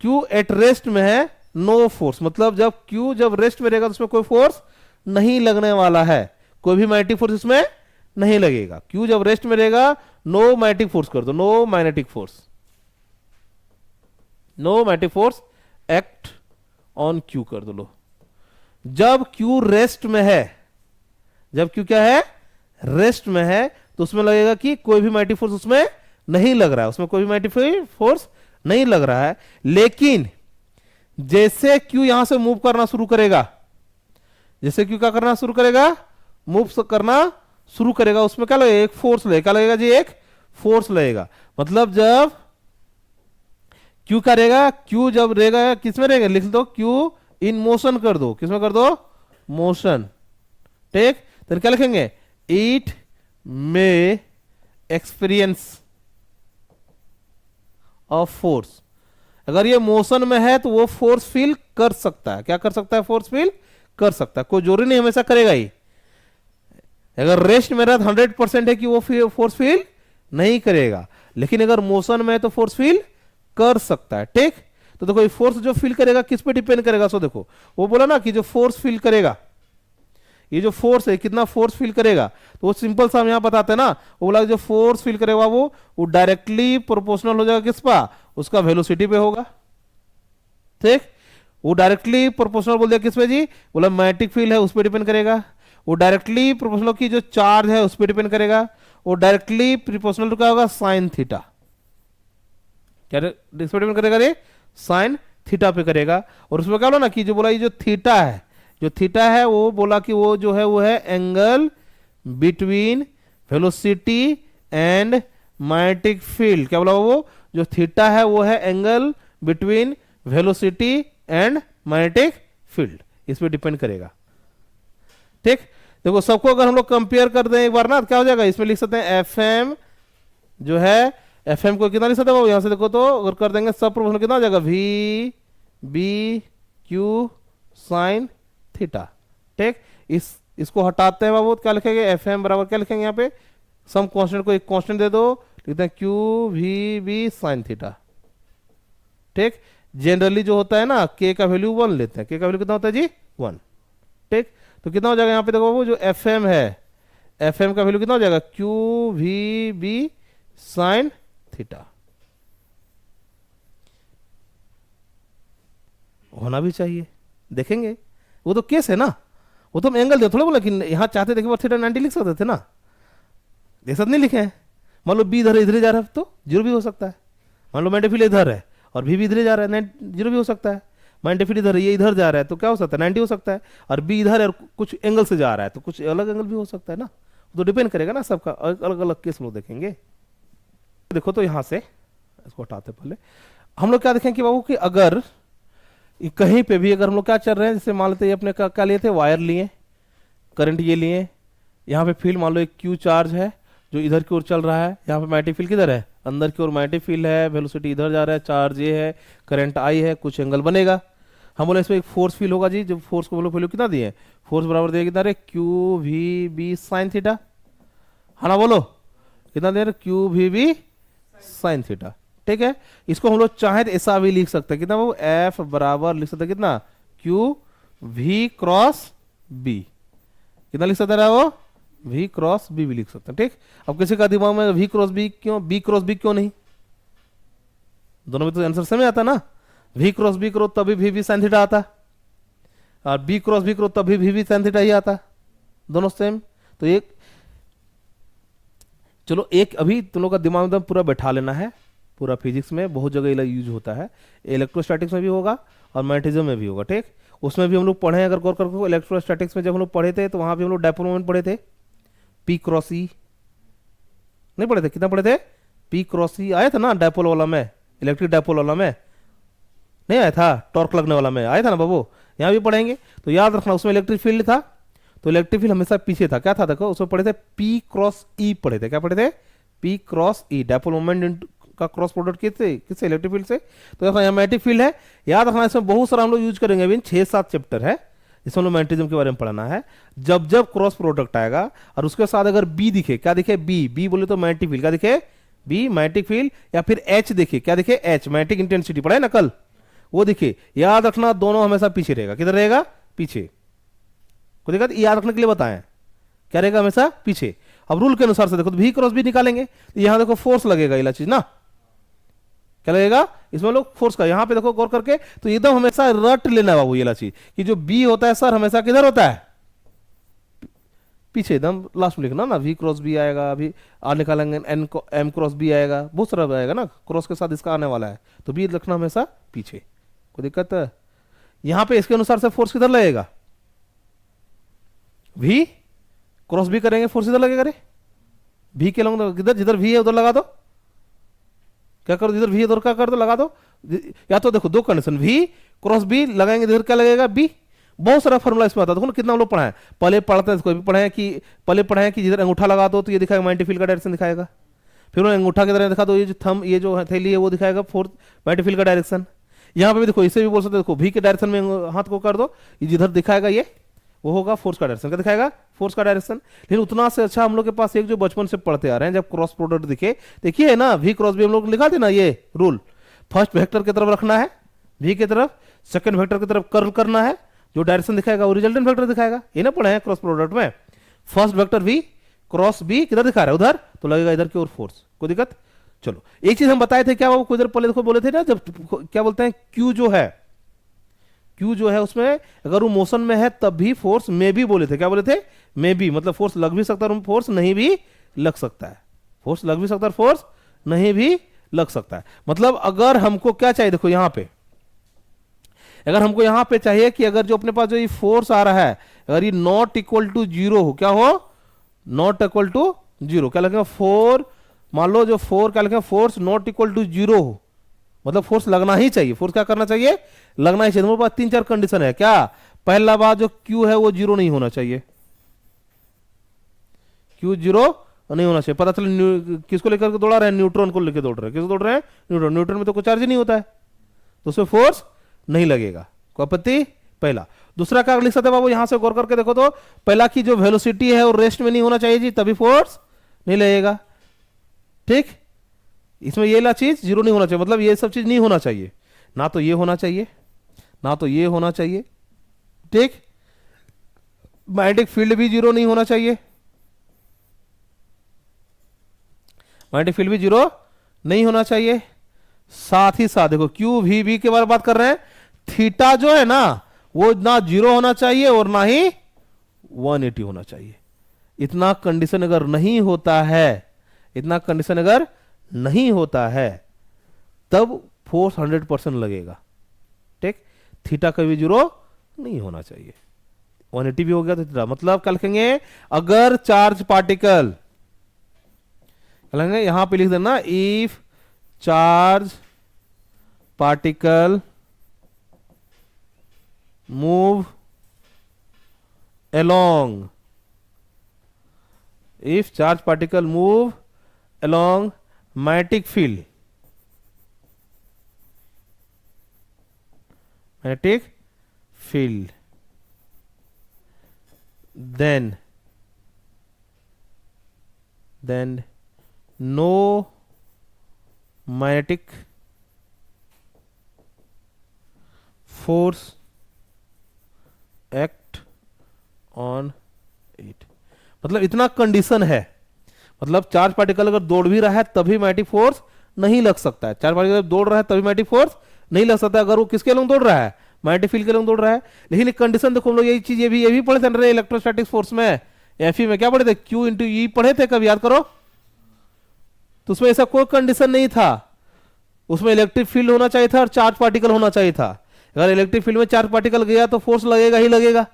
Q एट रेस्ट में है, नो फोर्स, मतलब जब Q जब रेस्ट में रहेगा तो उसमें कोई फोर्स नहीं लगने वाला है, कोई भी मैग्नेटिक फोर्स इसमें नहीं लगेगा। Q जब रेस्ट में रहेगा, नो मैग्नेटिक फोर्स कर दो, no magnetic force, no magnetic force act on Q कर दो। लो, जब Q रेस्ट में है, जब Q क्या है, रेस्ट में है, तो उसमें लगेगा कि कोई भी मैग्नेटिक फोर्स उसमें नहीं लग रहा है, उसमें कोई भी मैग्नेटिक फोर्स नहीं लग रहा है। लेकिन जैसे Q यहां से मूव करना शुरू करेगा, जैसे Q क्या करना शुरू करेगा, मूव करना शुरू करेगा, उसमें क्या लगेगा, एक फोर्स लगेगा। क्या लगेगा जी, एक फोर्स लगेगा। मतलब जब Q क्या रहेगा, Q जब रहेगा किसमें रहेगा, लिख दो Q इन मोशन कर दो, किसमें कर दो, मोशन। ठीक, तो क्या लिखेंगे, इट में एक्सपीरियंस ऑफ फोर्स। अगर ये मोशन में है तो वो फोर्स फील कर सकता है। क्या कर सकता है, फोर्स फील कर सकता है, कोई जरूरी नहीं हमेशा करेगा ही। अगर रेस्ट में रहा 100% है कि वो फोर्स फील नहीं करेगा, लेकिन अगर मोशन में है तो फोर्स फील कर सकता है। ठीक, तो देखो ये फोर्स जो फील करेगा किस पे डिपेंड करेगा। सो देखो वो बोला ना कि जो फोर्स फील करेगा, ये जो फोर्स है कितना फोर्स फील करेगा, तो वो सिंपल सा हम यहां बताते हैं ना, वो बोला जो फोर्स फील करेगा वो डायरेक्टली प्रोपोर्शनल हो जाएगा किस पा, उसका वेलोसिटी पे होगा। ठीक, वो डायरेक्टली प्रोपोर्शनल बोल दिया किस पे जी, बोला मैग्नेटिक फील्ड है उस पर डिपेंड करेगा। वो डायरेक्टली प्रोपोर्शनल की जो चार्ज है उस पर डिपेंड करेगा। वो डायरेक्टली प्रोपोर्शनल क्या होगा, साइन थीटा। क्या इस पर डिपेंड करेगा रे, साइन थीटा पे करेगा। और उसमें क्या बोला ना कि जो बोला ये जो थीटा है, जो थीटा है वो बोला कि वो जो है वो है angle between velocity and magnetic field. क्या बोला, वो जो थीटा है वो है angle between velocity and magnetic field, इस पे डिपेंड करेगा। ठीक, देखो सबको अगर हम लोग कंपेयर कर दें एक बार ना, तो क्या हो जाएगा, इसमें लिख सकते हैं एफ एम जो है, एफ एम को कितना लिख सकते हैं, यहां से देखो तो अगर कर देंगे सब प्रोपोर्शनल कितना हो जाएगा, V B Q sine theta. ठीक, इसको हटाते हैं बाबू, क्या लिखेंगे, एफ एम बराबर क्या लिखेंगे यहाँ पे, सम कांस्टेंट को एक कांस्टेंट दे दो, लिखते हैं Q V B sine theta. ठीक, जनरली जो होता है ना के का वैल्यू 1 लेते हैं, के का वैल्यू कितना होता है जी, 1। ठीक, तो कितना हो जाएगा यहाँ पे देखो बाबू, जो एफ एम है, एफ एम का वैल्यू कितना हो जाएगा, Q V B sine theta. होना भी चाहिए, देखेंगे, वो तो केस है ना, वो तो हम एंगल दे थोड़ा बोला कि यहां चाहते देखे थीटा 90 लिख सकते थे ना, ऐसा नहीं लिखे हैं। मान लो बी इधर इधर जा रहा है तो जीरो भी हो सकता है। मान लो मैग्नेटिक फील्ड इधर है और भी इधर जा रहा है, जीरो भी हो सकता है। मैग्नेटिक फील्ड इधर है, ये इधर जा रहा है तो क्या हो सकता है, 90 हो सकता है। और बी इधर है और कुछ एंगल से जा रहा है तो कुछ अलग एंगल भी हो सकता है ना, तो डिपेंड करेगा ना, सबका अलग अलग केस लोग देखेंगे। देखो तो यहां से इसको हटाते पहले हम लोग क्या देखें कि बाबू कि अगर कहीं पे भी अगर हम लोग क्या चल रहे हैं, जैसे मान लेते हैं अपने क्या लिए थे, वायर लिए, करंट ये लिए, यहाँ पे फील्ड मान लो एक क्यू चार्ज है जो इधर की ओर चल रहा है, यहाँ पे मैग्नेटिक फील्ड किधर है, अंदर की ओर मैग्नेटिक फील्ड है, वेलोसिटी इधर जा रहा है, चार्ज ये है, करंट आई है, कुछ एंगल बनेगा। हम बोले इसमें एक फोर्स फील होगा जी, जब फोर्स को बोलो वैल्यू कितना दिए, फोर्स बराबर दिया कितना, Q V B sine theta, है ना, बोलो कितना दे रहे, Q V B sine theta. ठीक है, इसको हम लोग चाहे तो ऐसा भी लिख सकते हैं, कितना वो एफ बराबर लिख सकते हैं कितना, क्यू वी क्रॉस बी, कितना लिख सकते हैं वो, वी क्रॉस बी भी लिख सकते हैं। ठीक, अब किसी का दिमाग में वी क्रॉस बी क्यों, बी क्रॉस बी क्यों नहीं, दोनों में तो आंसर सेम आता ना, वी क्रॉस बी करो तभी वी बी साइन थीटा आता, और बी क्रॉस बी करो तभी वी बी साइन थीटा ही आता, दोनों सेम। तो एक चलो एक अभी तुम लोग का दिमाग में पूरा बैठा लेना है, पूरा फिजिक्स में बहुत जगह यूज होता है, इलेक्ट्रोस्टैटिक्स में भी होगा और मैग्नेटिज्म में भी होगा। ठीक, उसमें भी हम लोग पढ़े, अगर गौर करके इलेक्ट्रोस्टैटिक्स में जब हम लोग पढ़े थे तो वहां भी हम लोग डायपोल मोमेंट पढ़े थे, पी क्रॉस ई, नहीं पढ़े थे, कितना पढ़े थे, पी क्रॉस ई आया था ना डायपोल वाला में, इलेक्ट्रिक डायपोल वाला में नहीं आया था, टॉर्क लगने वाला में आया था ना बाबू, यहाँ भी पढ़ेंगे। तो याद रखना उसमें इलेक्ट्रिक फील्ड था, तो इलेक्ट्रिक फील्ड हमेशा पीछे था, क्या था देखो उसमें पढ़े थे पी क्रॉस ई पढ़े थे, क्या पढ़े थे, पी क्रॉस ई, डायपोल मोमेंट का क्रॉस प्रोडक्ट किससे, इलेक्ट्रिक फील्ड से। तो यहाँ मैग्नेटिक फील्ड है, याद रखना इसमें बहुत सारा हम लोग यूज करेंगे, अभी 6-7 चैप्टर है इसमें हम लोग मैग्नेटिज्म के बारे में पढ़ना है। जब जब क्रॉस प्रोडक्ट आएगा और उसके साथ अगर बी दिखे, क्या दिखे, बी बोले तो मैग्नेटिक फील्ड, क्या दिखे, बी मैग्नेटिक फील्ड, या फिर एच दिखे, क्या दिखे, एच मैग्नेटिक इंटेंसिटी, पढ़ा है ना कल, वो देखिए, याद रखना दोनों हमेशा पीछे रहेगा। किधर रहेगा? पीछे। कोई दिक्कत? याद रखने के लिए बताएं, क्या रहेगा? हमेशा पीछे। अब रूल के अनुसार से देखो, तो V क्रॉस B निकालेंगे तो यहां देखो फोर्स लगेगा, ये चीज ना, क्या लगेगा इसमें लोग? फोर्स का। यहां पे देखो गौर करके, तो एकदम हमेशा रट लेना बाबू ये चीज कि जो B होता है सर हमेशा किधर होता है? पीछे, एकदम लास्ट में लिखना ना, V क्रॉस B आएगा, अभी आर निकालेंगे M क्रॉस B आएगा, बहुत सारा आएगा ना, क्रॉस के साथ इसका आने वाला है, तो B रखना हमेशा पीछे। कोई दिक्कत है? यहां पे इसके अनुसार से फोर्स किधर लगेगा? V क्रॉस B करेंगे, फोर्स इधर लगेगा रे, V के लॉन्ग किधर, जिधर V है उधर लगा दो। क्या करो, जिधर V है उधर क्या कर दो, लगा दो। या तो देखो दो कंडीशन, V क्रॉस B लगाएंगे, इधर क्या लगेगा? B। बहुत सारा फॉर्मूला इसमें आता है, देखो ना कितना हम लोग पढ़ा है, पहले पढ़ते हैं, कोई भी पढ़े हैं कि पहले पढ़े हैं कि जिधर अंगूठा लगा दो तो ये दिखाएगा मैग्नेटिक फील्ड का डायरेक्शन दिखाएगा, फिर अंगूठा की तरह दिखा दो, ये जो थंब, ये जो हथेली है वो दिखाएगा फोर्थ मैग्नेटिक फील्ड का डायरेक्शन। यहाँ पे भी देखो, इसे भी बोल सकते हैं, देखो V के डायरेक्शन में हाथ को कर दो, ये जिधर दिखाएगा ये वो होगा फोर्स का डायरेक्शन। क्या दिखाएगा? फोर्स का डायरेक्शन। लेकिन उतना से अच्छा हम लोग के पास एक जो बचपन से पढ़ते आ रहे हैं, जब क्रॉस प्रोडक्ट दिखे, देखिए ना V क्रॉस B हम लोग लिखा थे ना, ये रूल, फर्स्ट वेक्टर की तरफ रखना है V की तरफ, सेकंड वेक्टर की तरफ कर्ल करना है, जो डायरेक्शन दिखाएगा वो रिजल्टेंट वेक्टर दिखाएगा। ये ना पढ़े हैं क्रॉस प्रोडक्ट में, first vector V cross B किधर दिखा रहा है? उधर, तो लगेगा इधर की ओर फोर्स। कोई दिक्कत? चलो एक चीज हम बताए थे, क्या वो कुछ देर पहले देखो बोले थे ना, जब क्या बोलते हैं Q जो है उसमें अगर वो मोशन में है तब भी फोर्स में भी बोले थे, क्या बोले थे? में भी, मतलब फोर्स लग भी सकता है, फोर्स नहीं भी लग सकता है, फोर्स लग भी सकता है, फोर्स नहीं भी लग सकता है। मतलब अगर हमको क्या चाहिए, देखो यहां पे, अगर हमको यहां पे चाहिए कि अगर जो अपने पास जो ये फोर्स आ रहा है, अगर ये नॉट इक्वल टू जीरो हो, क्या हो? नॉट इक्वल टू जीरो, क्या लगेगा? फोर, मान लो जो फोर क्या लिखेंगे, force not equal to zero हो, मतलब फोर्स लगना ही चाहिए। फोर्स क्या करना चाहिए? लगना ही चाहिए। तुम्हारे पास 3-4 कंडीशन है, क्या? पहला बात, जो Q है वो जीरो नहीं होना चाहिए, Q जीरो नहीं होना चाहिए। पता चले किसको लेकर के दौड़ा रहे हैं? न्यूट्रॉन को लेकर दौड़ रहे हैं। किसको दौड़ रहे हैं? न्यूट्रॉन। न्यूट्रॉन में तो कोई चार्ज ही नहीं होता है, तो उसमें फोर्स नहीं लगेगा। कोई आपत्ति? पहला। दूसरा क्या लिख सकते हैं बाबू, यहां से गौर करके देखो तो, पहला की जो वेलोसिटी है वो रेस्ट में नहीं होना चाहिए जी, तभी फोर्स नहीं लगेगा। ठीक, इसमें ये ला चीज जीरो नहीं होना चाहिए, मतलब ये सब चीज नहीं होना चाहिए, ना तो ये होना चाहिए, ना तो ये होना चाहिए। ठीक, मैग्नेटिक फील्ड भी जीरो नहीं होना चाहिए, मैग्नेटिक फील्ड भी जीरो नहीं होना चाहिए। साथ ही साथ देखो क्यू वी बी के बारे में बात कर रहे हैं, थीटा जो है ना वो ना जीरो होना चाहिए और ना ही 180 होना चाहिए। इतना कंडीशन अगर नहीं होता है, इतना कंडीशन अगर नहीं होता है तब फोर्स 100% लगेगा। ठीक, थीटा कभी जीरो नहीं होना चाहिए। 180 भी हो गया तो थीटा, मतलब क्या लिखेंगे, अगर चार्ज पार्टिकल, यहां पे लिख देना, if charge particle move along, if charge particle move along magnetic field, then no magnetic force act on it। मतलब इतना कंडीशन है, मतलब चार्ज पार्टिकल अगर दौड़ भी रहा है तभी मैग्नेटिक फोर्स नहीं लग सकता है। चार्ज पार्टिकल दौड़ रहा है तभी मैग्नेटिक फोर्स नहीं लग सकता है, अगर वो किसके लिए दौड़ रहा है, मैग्नेटिक फील्ड के लिए दौड़ रहा है। लेकिन एक कंडीशन देखो, हम लोग यही चीज ये भी पढ़े थे इलेक्ट्रोस्टैटिक फोर्स में, एफई में क्या पढ़े थे, क्यू इंटू ई पढ़े थे, कब याद करो। तो उसमें ऐसा कोई कंडीशन नहीं था, उसमें इलेक्ट्रिक फील्ड होना चाहिए था और चार्ज पार्टिकल होना चाहिए था। अगर इलेक्ट्रिक फील्ड में चार्ज पार्टिकल गया तो फोर्स लगेगा ही लगेगा,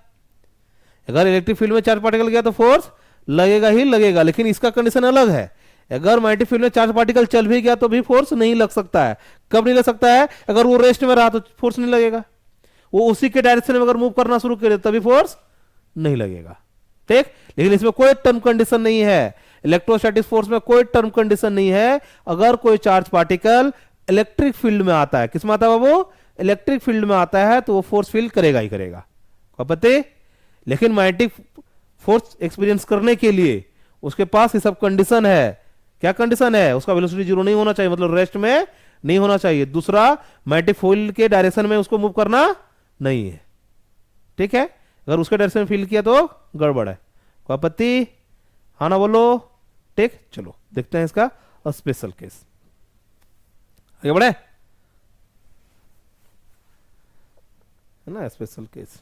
अगर इलेक्ट्रिक फील्ड में चार्ज पार्टिकल गया तो फोर्स लगेगा ही लगेगा। लेकिन इसका कंडीशन अलग है, अगर मैग्नेटिक फील्ड में चार्ज पार्टिकल चल भी गया तो भी फोर्स नहीं लग सकता है। कब नहीं लग सकता है, अगर वो रेस्ट में रहा तो फोर्स नहीं लगेगा, वो उसी के डायरेक्शन में अगर मूव करना शुरू करे तभी फोर्स नहीं लगेगा। ठीक, लेकिन इसमें कोई टर्म कंडीशन नहीं है, इलेक्ट्रोस्टैटिक फोर्स में कोई टर्म कंडीशन नहीं है। अगर कोई चार्ज पार्टिकल इलेक्ट्रिक फील्ड में आता है, किसमें आता है बाबू, इलेक्ट्रिक फील्ड में आता है, तो वो फोर्स फील करेगा ही करेगा, पता है। लेकिन मैग्नेटिक फोर्स एक्सपीरियंस करने के लिए उसके पास ये सब कंडीशन है। क्या कंडीशन है, उसका वेलोसिटी जीरो नहीं होना चाहिए, मतलब रेस्ट में नहीं होना चाहिए। दूसरा, मैग्नेटिक फील्ड के डायरेक्शन में उसको मूव करना नहीं है, ठीक है। अगर उसके डायरेक्शन में फील्ड किया तो गड़बड़ है। कोई आपत्ति? हाँ ना बोलो। ठीक, चलो देखते हैं इसका स्पेशल केस। आगे बढ़े, है ना स्पेशल केस।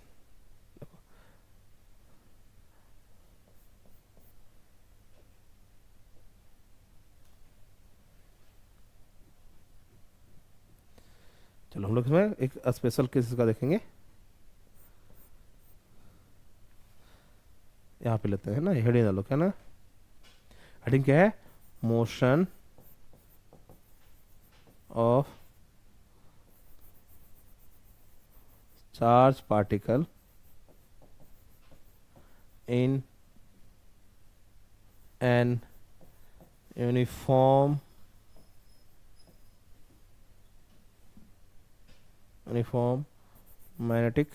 चलो हम लोग इसमें एक स्पेशल केस का देखेंगे। यहाँ पे लेते हैं ना, हेडिंग डालो, क्या ना हेडिंग क्या है? Motion of charge particle in an uniform magnetic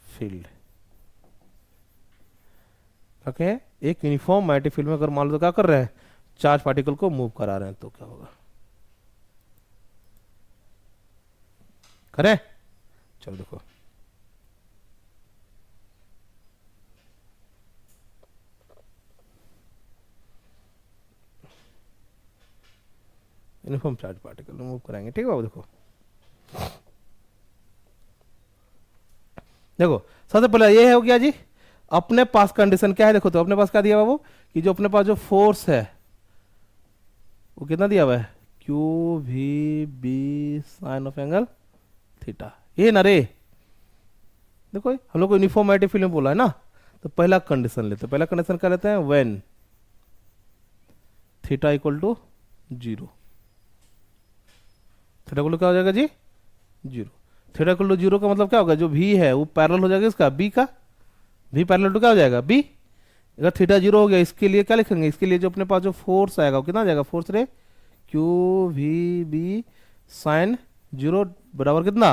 field. Okay, एक यूनिफॉर्म मैग्नेटिक फील्ड में अगर मान लो तो क्या कर रहे हैं, चार्ज पार्टिकल को मूव करा रहे हैं, तो क्या होगा? करें, चलो देखो। यूनिफॉर्म चार्ज पार्टिकल मूव कराएंगे, ठीक है बाबू। देखो देखो, सबसे पहले ये हो गया जी अपने पास कंडीशन क्या है। देखो तो अपने पास क्या दिया बाबू, कि जो अपने पास जो फोर्स है वो कितना दिया हुआ है, Q V B sine of angle theta, ये ना रे। देखो हम लोग को यूनिफॉर्म मैग्नेटिक फील्ड में बोला है ना, तो पहला कंडीशन लेते हैं। पहला कंडीशन क्या लेते हैं, when theta equal to 0। Theta equal to क्या हो जाएगा जी, 0। थीटा इक्वल टू 0 का मतलब क्या होगा, जो भी है वो पैरेलल हो जाएगा इसका बी का। भी पैरेलल टू क्या हो जाएगा, बी। अगर थीटा 0 हो गया, इसके लिए क्या लिखेंगे, इसके लिए जो अपने पास जो फोर्स आएगा वो कितना आ जाएगा, फोर्स रे क्यू वी बी साइन 0 बराबर कितना,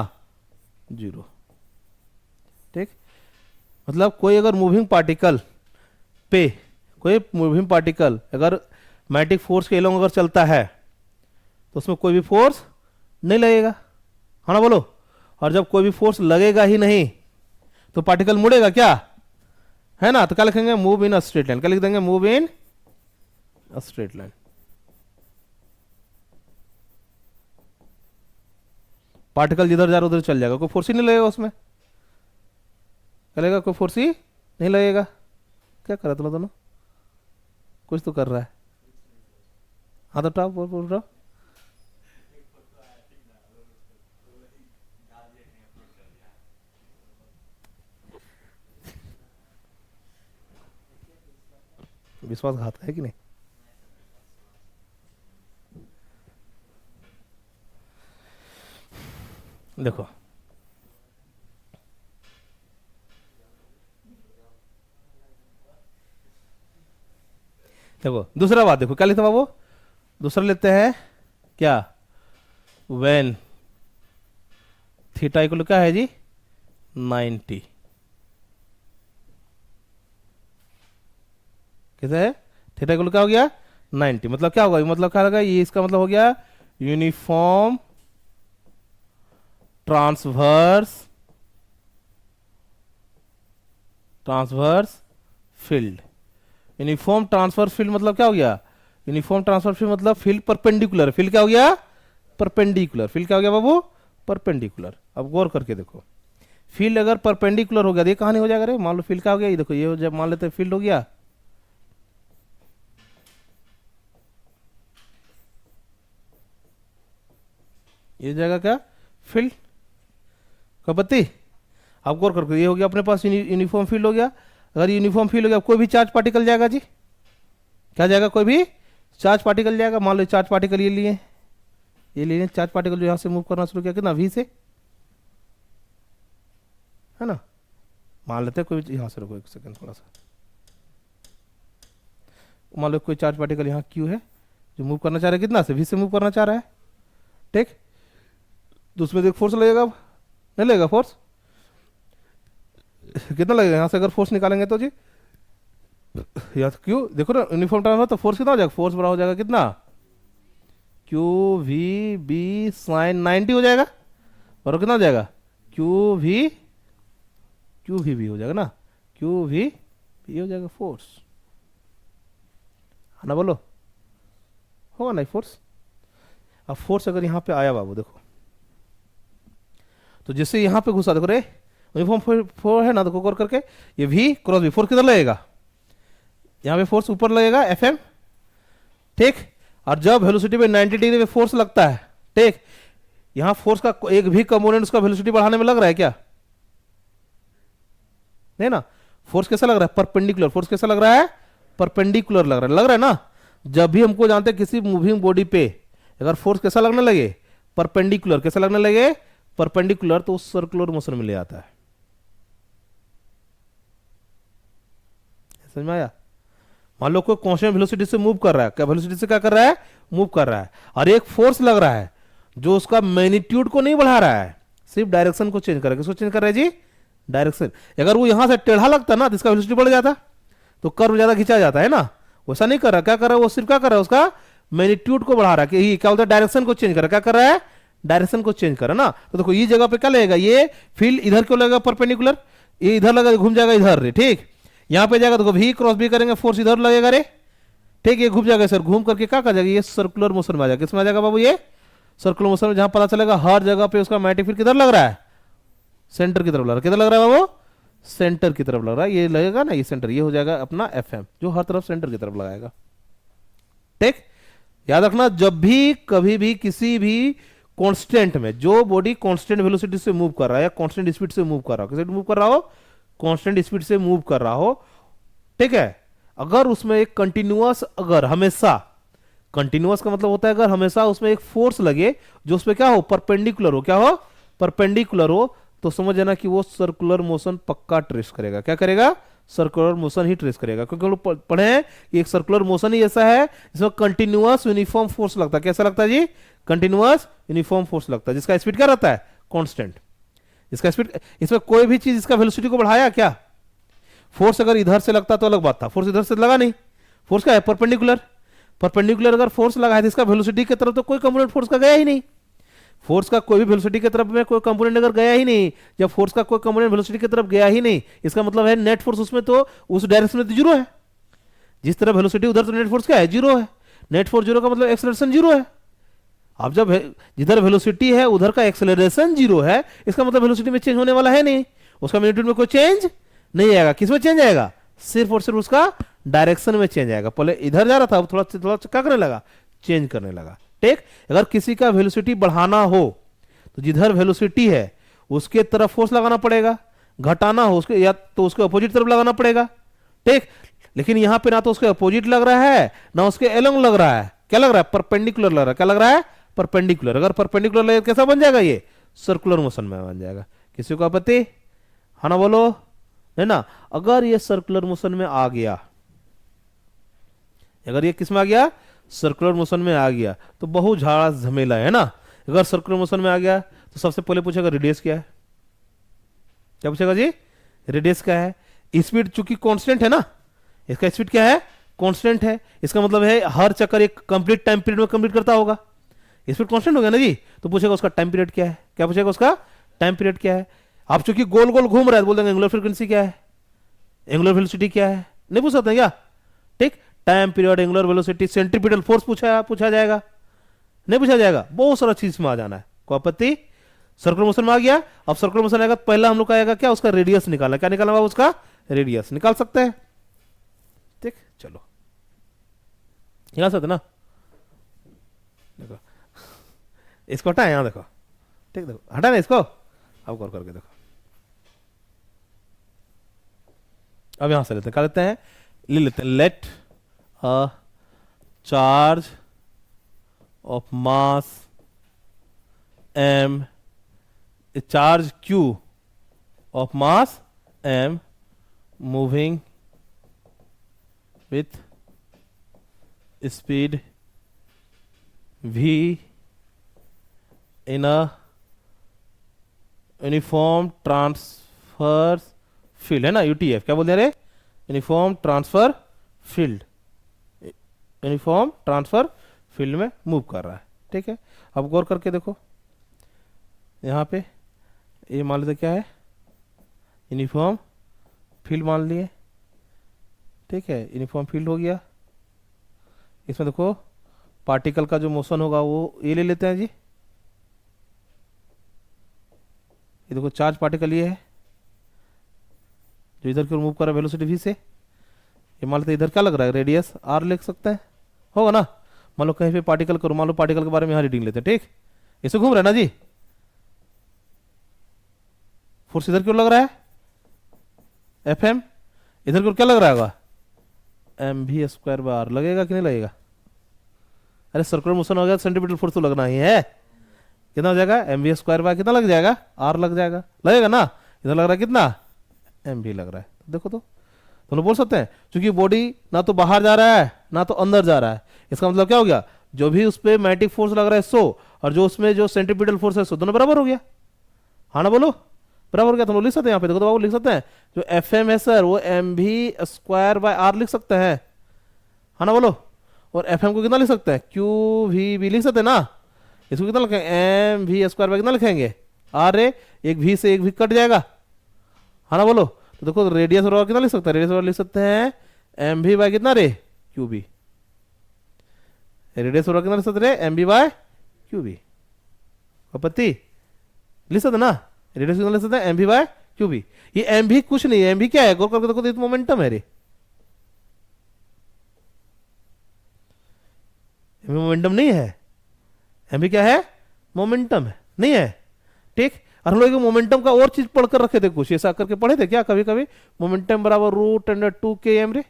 0। ठीक, मतलब कोई अगर मूविंग पार्टिकल पे, कोई मूविंग पार्टिकल अगर मैग्नेटिक फोर्स के अलोंग अगर चलता है तो उसमें कोई भी फोर्स नहीं लगेगा, हाँ ना बोलो। और जब कोई भी फोर्स लगेगा ही नहीं तो पार्टिकल मुड़ेगा क्या, है ना। तो क्या लिखेंगे, move in a straight line. क्या लिख देंगे, move in a straight line. Particle जिधर जा रहा उधर चल जाएगा, कोई फोर्स ही नहीं लगेगा उसमें। क्या लगेगा, कोई फोर्स ही नहीं लगेगा। क्या कर रहा तुम दोनों, कुछ तो कर रहा है। हाँ तो टॉप बोल रहा, विश्वासघात है कि नहीं। देखो देखो दूसरा बात देखो, क्या लेते हैं बाबू, दूसरा लेते हैं क्या, व्हेन थीटा इक्वल क्या है जी, 90। कैसे है, थीटा इक्वल क्या हो गया, 90। मतलब क्या होगा, मतलब क्या होगा, ये इसका मतलब हो गया uniform transverse field. Uniform transverse field मतलब क्या हो गया, यूनिफॉर्म ट्रांसवर्स फील्ड मतलब फील्ड परपेंडिकुलर। फील्ड क्या हो गया, परपेंडिकुलर। फील्ड क्या हो गया बाबू, परपेंडिकुलर। अब गौर करके देखो, फील्ड अगर परपेंडिकुलर हो गया तो ये कहां नहीं हो जाएगा रे। मान लो फील्ड क्या हो गया, ये देखो, ये जब मान लेते हैं फील्ड हो गया, ये जाएगा क्या, फील्ड का बत्ती। आप गौर करके, ये हो गया अपने पास यूनिफॉर्म फील्ड हो गया। अगर यूनिफॉर्म फील्ड हो गया, कोई भी चार्ज पार्टिकल जाएगा जी, क्या जाएगा, कोई भी चार्ज पार्टिकल जाएगा। मान लो चार्ज पार्टिकल ये लिए, ये लिए चार्ज पार्टिकल जो यहां से मूव करना शुरू किया कितना, वी से, है ना। मान लेते हैं कोई, यहां से रुको एक सेकंड थोड़ा सा, मान लो कोई चार्ज पार्टिकल यहाँ क्यू है जो मूव करना चाह रहा है कितना से, वी से मूव करना चाह रहा है। ठीक, तो उसमें देख फोर्स लगेगा, अब नहीं लगेगा फोर्स, कितना लगेगा यहाँ से अगर फोर्स निकालेंगे तो जी, या क्यों देखो ना यूनिफॉर्म ट्रांसफर, तो फोर्स कितना हो जाएगा, फोर्स बड़ा हो जाएगा कितना, क्यू वी बी साइन 90 हो जाएगा, और कितना हो जाएगा, क्यू वी बी हो जाएगा ना, क्यू वी बी हो जाएगा फोर्स, है ना, बोलो होगा ना फोर्स। अब फोर्स अगर यहाँ पे आया बाबू देखो, तो जैसे यहाँ पे घुसा देखो रे, यूनिफॉर्म फोर है ना, देखो गौर करके, ये वी क्रॉस वी, फोर्स किधर लगेगा, यहाँ पे फोर्स ऊपर लगेगा एफ एम, ठीक। और जब वेलोसिटी पे 90 डिग्री पे फोर्स लगता है, ठीक, यहां फोर्स का एक भी कंपोनेंट उसका वेलोसिटी बढ़ाने में लग रहा है क्या, नहीं ना। फोर्स कैसा लग रहा है, परपेंडिकुलर, फोर्स कैसा लग रहा है, परपेंडिकुलर लग रहा है ना। जब भी हमको जानते हैं किसी मूविंग बॉडी पे अगर फोर्स कैसा लगने लगे, परपेंडिकुलर, कैसा लगने लगे, परपेंडिकुलर, तो उस सर्कुलर मोशन में ले आता है। समझ में आया। मान लो कोई कांस्टेंट वेलोसिटी से मूव कर रहा है, क्या वेलोसिटी से क्या कर रहा है, मूव कर रहा है, और एक फोर्स लग रहा है जो उसका मैग्नीट्यूड को नहीं बढ़ा रहा है, सिर्फ डायरेक्शन को चेंज कर रहा है। किसको चेंज कर रहा है जी, डायरेक्शन। अगर वो यहां से टेढ़ा लगता ना तो इसका वेलोसिटी बढ़ जाता, तो कर्व ज्यादा खींचा जाता है ना, वैसा नहीं कर रहा। क्या कर रहा है वो, सिर्फ क्या कर रहा है, उसका मैग्नीट्यूड को बढ़ा रहा है, कि क्या होता है, डायरेक्शन को चेंज कर रहा है। क्या कर रहा है, डायरेक्शन को चेंज कर रहा है ना। तो देखो ये जगह पे क्या लगेगा, ये फील्ड इधर क्यों लगेगा, परपेंडिकुलर, ये इधर लगा घूम जाएगा इधर रे, ठीक। यहां पे जाएगा तो भी क्रॉस भी करेंगे, फोर्स इधर लगेगा रे, ठीक। ये घूम जाएगा सर, घूम करके क्या कर जाएगा, ये सर्कुलर मोशन में आ जाएगा। किसमें आ जाएगा बाबू, ये सर्कुलर मोशन में, जहां पता चलेगा हर जगह पे उसका मैग्नेटिक फील्ड किधर लग रहा है, सेंटर की तरफ लग रहा है। किधर लग रहा है बाबू, सेंटर की तरफ लग रहा है। ये लगेगा ना, ये सेंटर, ये हो जाएगा अपना एफ एम, जो हर तरफ सेंटर की तरफ लगाएगा, ठीक। याद रखना, जब भी कभी भी किसी भी कांस्टेंट में, जो बॉडी कांस्टेंट वेलोसिटी से मूव कर रहा है या कांस्टेंट स्पीड से मूव कर रहा हो, किससे मूव कर रहा हो, कांस्टेंट स्पीड से मूव कर रहा हो, ठीक है। अगर उसमें एक कंटिन्यूअस, अगर हमेशा, कंटिन्यूअस का मतलब होता है अगर हमेशा उसमें एक फोर्स लगे जो उसमें क्या हो, परपेंडिकुलर हो, क्या हो, परपेंडिकुलर हो, तो समझ जाना कि वो सर्कुलर मोशन पक्का ट्रेस करेगा। क्या करेगा, सर्कुलर मोशन ही ट्रेस करेगा। क्योंकि हम लोग पढ़े हैं कि एक सर्कुलर मोशन ही ऐसा है जिसमें कंटिन्यूअस यूनिफॉर्म फोर्स लगता है। कैसा लगता है जी, कंटिन्यूअस यूनिफॉर्म फोर्स लगता है, जिसका स्पीड क्या रहता है, कांस्टेंट। इसका स्पीड, इसमें कोई भी चीज इसका वेलोसिटी को बढ़ाया क्या, फोर्स अगर इधर से लगता तो अलग बात था, फोर्स इधर से लगा नहीं, फोर्स क्या है, परपेंडिकुलर। परपेंडिकुलर अगर फोर्स लगा है तो इसका वेलोसिटी की तरफ तो कोई कंपोनेंट फोर्स का गया ही नहीं। फोर्स का कोई भी वेलोसिटी की तरफ में कोई कंपोनेंट अगर गया ही नहीं, जब फोर्स का कोई कंपोनेंट वेलोसिटी की तरफ गया ही नहीं, इसका मतलब है नेट फोर्स उसमें तो उस डायरेक्शन में तो जीरो है। जिस तरह वेलोसिटी उधर, तो नेट फोर्स क्या है, जीरो है। नेट फोर्स जीरो का मतलब एक्सेलरेशन जीरो है। अब जब जिधर वेलोसिटी है उधर का एक्सेलरेशन जीरो है, इसका मतलब वेलोसिटी में चेंज होने वाला है नहीं, उसका मैग्नीट्यूड में कोई चेंज नहीं आएगा। किसमें चेंज आएगा, सिर्फ और सिर्फ उसका डायरेक्शन में चेंज आएगा। पहले इधर जा रहा था, अब थोड़ा थोड़ा क्या करने लगा, चेंज करने लगा, ठीक। अगर किसी का वेलोसिटी बढ़ाना हो तो जिधर वेलोसिटी है उसके तरफ फोर्स लगाना पड़ेगा, घटाना हो उसके, या तो उसके अपोजिट तरफ लगाना पड़ेगा, ठीक। लेकिन यहां पे ना तो उसके अपोजिट लग रहा है ना उसके एलोंग लग रहा है, क्या लग रहा है, परपेंडिकुलर लग रहा है। क्या लग रहा है, परपेंडिकुलर। अगर परपेंडिकुलर लगे कैसा बन जाएगा, ये सर्कुलर मोशन में बन जाएगा। किसी को आपत्ति है ना, बोलो, है ना। अगर ये सर्कुलर मोशन में आ गया, अगर ये किस में आ गया, सर्कुलर मोशन में आ गया, तो बहुत झाड़ा झमेला है ना। अगर सर्कुलर मोशन में आ गया तो सबसे पहले पूछेगा रेडियस क्या है, क्या पूछेगा जी, रेडियस क्या है। स्पीड चूंकि कांस्टेंट है ना, इसका स्पीड क्या है, कांस्टेंट है, इसका मतलब है हर चक्कर एक कंप्लीट टाइम पीरियड में कंप्लीट करता होगा, स्पीड कांस्टेंट हो गया ना जी। तो पूछेगा उसका टाइम पीरियड क्या है, क्या पूछेगा उसका टाइम पीरियड क्या है। आप चूंकि गोल गोल घूम रहा है बोल देंगे एंगुलर फ्रीक्वेंसी क्या है, एंगुलर वेलोसिटी क्या है, नहीं पूछ सकते क्या, ठीक। Time period, angular velocity, centripetal force पूछा जाएगा, नहीं पूछा जाएगा, बहुत सारा चीज में आ जाना है। कोई आपत्ति, सर्कुलर मोशन में आ गया। अब सर्कुलर मोशन आएगा तो पहला हम लोग का आएगा क्या, उसका रेडियस निकालना। क्या निकालना होगा, उसका रेडियस निकाल सकते हैं, ठीक। चलो निकाल सकते ना, देखो इसको हटाए, यहां देखो, ठीक, देखो हटा ना इसको, अब गौर करके देखो। अब यहां से लेते हैं, क्या लेते हैं, ले लेते हैं, let a charge of mass m, a charge q of mass m moving with speed v in a uniform transfer field, है ना, यूटीएफ। क्या बोलते हैं रे, uniform transfer field, uniform transfer field में मूव कर रहा है, ठीक है, अब गौर करके देखो यहाँ पे ये मान लेते क्या है, यूनिफॉर्म फील्ड मान लिए, ठीक है, यूनिफॉर्म फील्ड हो गया। इसमें देखो पार्टिकल का जो मोशन होगा वो ये ले लेते हैं जी, ये देखो चार्ज पार्टिकल ये है जो इधर की ओर मूव कर रहा है वेलोसिटी v से। ये मान लेते इधर क्या लग रहा है, रेडियस r लिख सकते हैं, होगा ना। मान लो कहीं पे पार्टिकल करो, मान लो पार्टिकल के बारे में यहाँ रीडिंग लेते हैं, ठीक, इसे घूम रहा है ना जी, फोर्स इधर की ओर लग रहा है Fm, इधर की ओर क्या लग रहा होगा mv² लगेगा कि नहीं लगेगा। अरे सर्कुलर मोशन हो गया, सेंटीमीटर फोर्स तो लगना ही है, कितना हो जाएगा mv² कितना लग जाएगा, r लग जाएगा, लगेगा ना। इधर लग रहा है कितना mv लग रहा है, देखो तो तुम लोग बोल सकते हैं क्योंकि बॉडी ना तो बाहर जा रहा है ना तो अंदर जा रहा है, इसका मतलब क्या हो गया, जो भी उस पर मैग्नेटिक फोर्स लग रहा है 100 और जो उसमें जो सेंटीपिटल फोर्स है 100 दोनों बराबर हो गया। हाँ ना बोलो, बराबर हो गया। तुम लोग लिख सकते हैं यहाँ पे, देखो तो बाबू लिख सकते हैं जो Fm है सर वो mv²r लिख सकते हैं, हाँ ना बोलो। और Fm को कितना लिख सकते हैं, qvb लिख सकते हैं ना। इसको कितना लिखेंगे mv² कितना लिखेंगे r है, एक v से एक v कट जाएगा, हाँ ना बोलो। तो देखो रेडियस और कितना लिख सकते हैं, रेडियस और लिख सकते हैं mv कितना रे qb, रेडियस और कितना लिख सकते हैं mv qb, आपत्ति लिख सकते ना, रेडियस कितना लिख सकते हैं mv qb। ये mv कुछ नहीं है, mv क्या है, गौर करके देखो तो मोमेंटम है रे, मोमेंटम नहीं है, mv क्या है मोमेंटम है, नहीं है, ठीक। और हम लोग मोमेंटम का और चीज पढ़कर रखे थे, कुछ ऐसा करके पढ़े थे क्या कभी कभी, मोमेंटम बराबर √2km रे,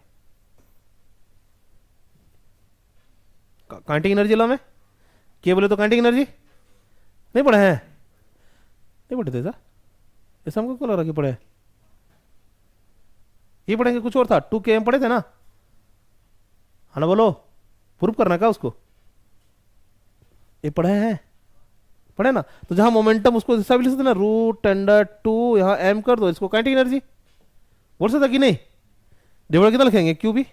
काइनेटिक एनर्जी ला में क्या बोले तो काइनेटिक एनर्जी नहीं पढ़े हैं, नहीं पढ़े थे ऐसा, ऐसा हमको क्यों लग रहा कि पढ़े, ये पढ़ेंगे कुछ और था, 2km पढ़े थे ना, हाँ ना बोलो, प्रूव करना का उसको, ये पढ़े हैं, पढ़े ना। तो जहां मोमेंटम उसको हिस्सा भी लिख सकते ना, √2 यहाँ m कर दो, इसको काइनेटिक एनर्जी बोल सकता कि नहीं, डिवाइड कितना लिखेंगे qb,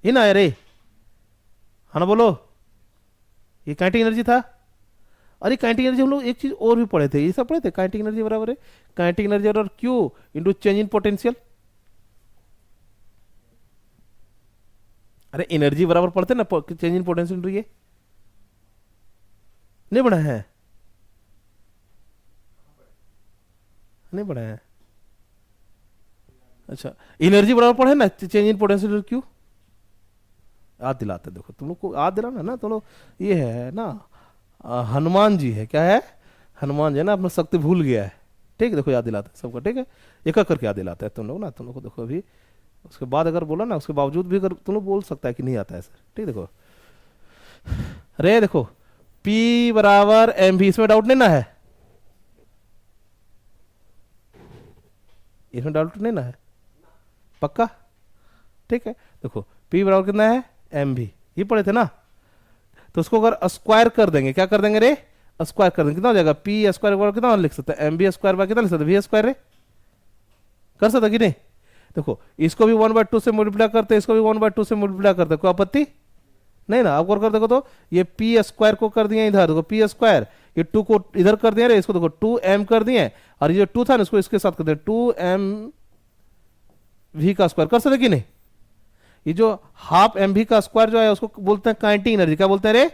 ये ना रे, हाँ ना बोलो, ये काइनेटिक एनर्जी था। अरे काइनेटिक एनर्जी हम लोग एक चीज और भी पढ़े थे, ये सब पढ़े थे, काइनेटिक एनर्जी बराबर है काइनेटिक एनर्जी और q into change in potential. अरे एनर्जी बराबर पढ़ते ना चेंज इन पोटेंशियल इंटू ये, नहीं पढ़ा है, नहीं पढ़ा है, अच्छा एनर्जी बराबर पढ़े ना चेंज इन पोटेंशियल क्यू, याद दिलाते, देखो तुम लोग को याद दिलाना ना, तो लोग ये है ना हनुमान जी है, क्या है हनुमान जी है ना, अपना शक्ति भूल गया है, ठीक है, देखो याद दिलाते सबको, ठीक है, एक एक करके याद दिलाता है तुम लोग ना, तुम लोग को देखो अभी उसके बाद अगर बोला ना, उसके बावजूद भी अगर तुम लोग बोल सकता है कि नहीं आता है सर, ठीक, देखो अरे देखो P बराबर mv, इसमें डाउट नहीं ना है, इसमें डाउट नहीं ना है, पक्का, ठीक है। देखो P बराबर कितना है mv, ये पढ़े थे ना, तो उसको अगर स्क्वायर कर देंगे, क्या कर देंगे रे स्क्वायर कर देंगे, कितना हो जाएगा p² बराबर कितना लिख सकते हैं mv² कितना लिख सकते हैं v² रे, कर सकते कि नहीं। देखो इसको भी 1/2 से मल्टीप्लाई करते हैं, इसको भी 1/2 से मल्टीप्लाई करते हैं, कोई आपत्ति नहीं ना। अब कर देखो तो ये p² को कर दिए इधर, देखो p², ये 2 को इधर कर दिए रे, इसको देखो 2m कर दिए, और ये 2 था ना इसको इसके साथ कर दिए 2mv का स्क्वायर, कर सकते कि नहीं। ये जो हाफ mv का स्क्वायर जो है उसको बोलते हैं काइनेटिक एनर्जी, क्या बोलते हैं रे,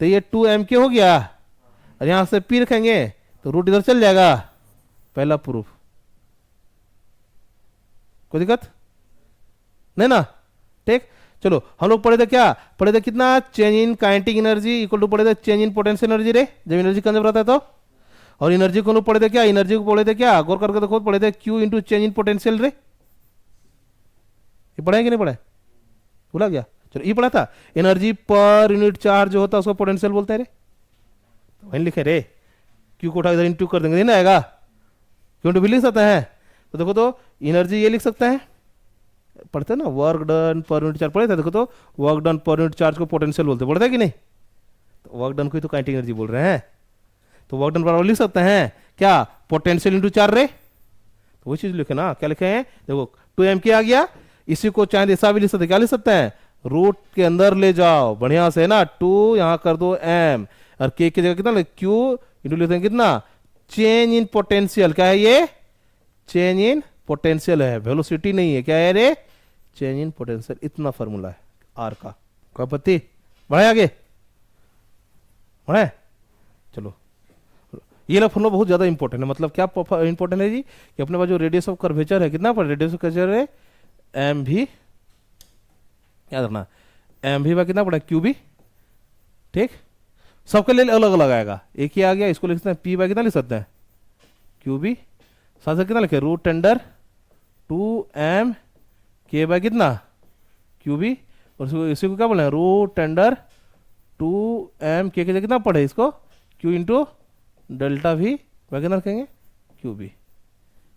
तो ये 2m हो गया, और यहां से p रखेंगे तो रूट इधर चल जाएगा, पहला प्रूफ, कोई दिक्कत नहीं ना, ठीक। चलो हम लोग पढ़े थे क्या, पढ़े थे कितना, change in kinetic energy equal to पढ़े थे चेंज इन पोटेंशियल एनर्जी रे, जब एनर्जी कंजर्व रहता है तो। और एनर्जी को हम लोग पढ़े थे क्या, एनर्जी को पढ़े थे क्या, गौर करके देखो पढ़े थे q into change in potential रे, ये पढ़ा कि नहीं पढ़ा, भूला गया, चलो ये पढ़ा था। एनर्जी पर यूनिट चार्ज जो होता है उसको पोटेंशियल बोलते हैं रे, तो वहीं लिखे रे, q को उठा इधर इंटू कर देंगे, नहीं आएगा, क्यों इंटू भी लिख सकते हैं। तो देखो तो एनर्जी ये लिख सकते हैं, पढ़ते ना work done per unit charge पढ़े थे, देखो तो work done per unit charge को पोटेंशियल बोलते, पढ़ते हैं कि नहीं, तो वर्क डन को तो काइनेटिक एनर्जी बोल रहे हैं, तो वर्क डन बराबर लिख सकते हैं क्या, पोटेंशियल इंटू चार्ज रे, तो वही चीज लिखे ना, क्या लिखे हैं देखो 2m आ गया, इसी को चाहे ऐसा भी लिख सकते, क्या लिख सकते हैं रूट के अंदर ले जाओ बढ़िया से ना, 2 यहाँ कर दो m, और k की जगह कितना q इंटू लेते हैं कितना, चेंज इन पोटेंशियल। क्या है ये, चेंज इन पोटेंशियल है, वेलोसिटी नहीं है। क्या है रे, चेंज इन पोटेंशियल। इतना फॉर्मूला है आर का। कोई आपत्ति, बढ़े आगे, बढ़े। चलो ये वाला फॉर्मूला बहुत ज्यादा इंपॉर्टेंट है। मतलब क्या इंपॉर्टेंट है जी, कि अपने पास जो रेडियस ऑफ कर्वेचर है, कितना पर रेडियस ऑफ कर्वेचर है, एम भी, याद रखना एम भी कितना पड़ा, क्यू भी। ठीक, सबके लिए अलग अलग आएगा। एक ही आ गया, इसको लिख सकते हैं पी बाय कितना लिख सकते हैं, क्यू बी। साथ साथ कितना लिखे, रूट अंडर 2m के बाय कितना, क्यू बी। और इसी को क्या बोले, रूट अंडर 2m के जगह कितना पढ़े इसको, क्यू इंटू डेल्टा भी बाय कितना रखेंगे, क्यू बी।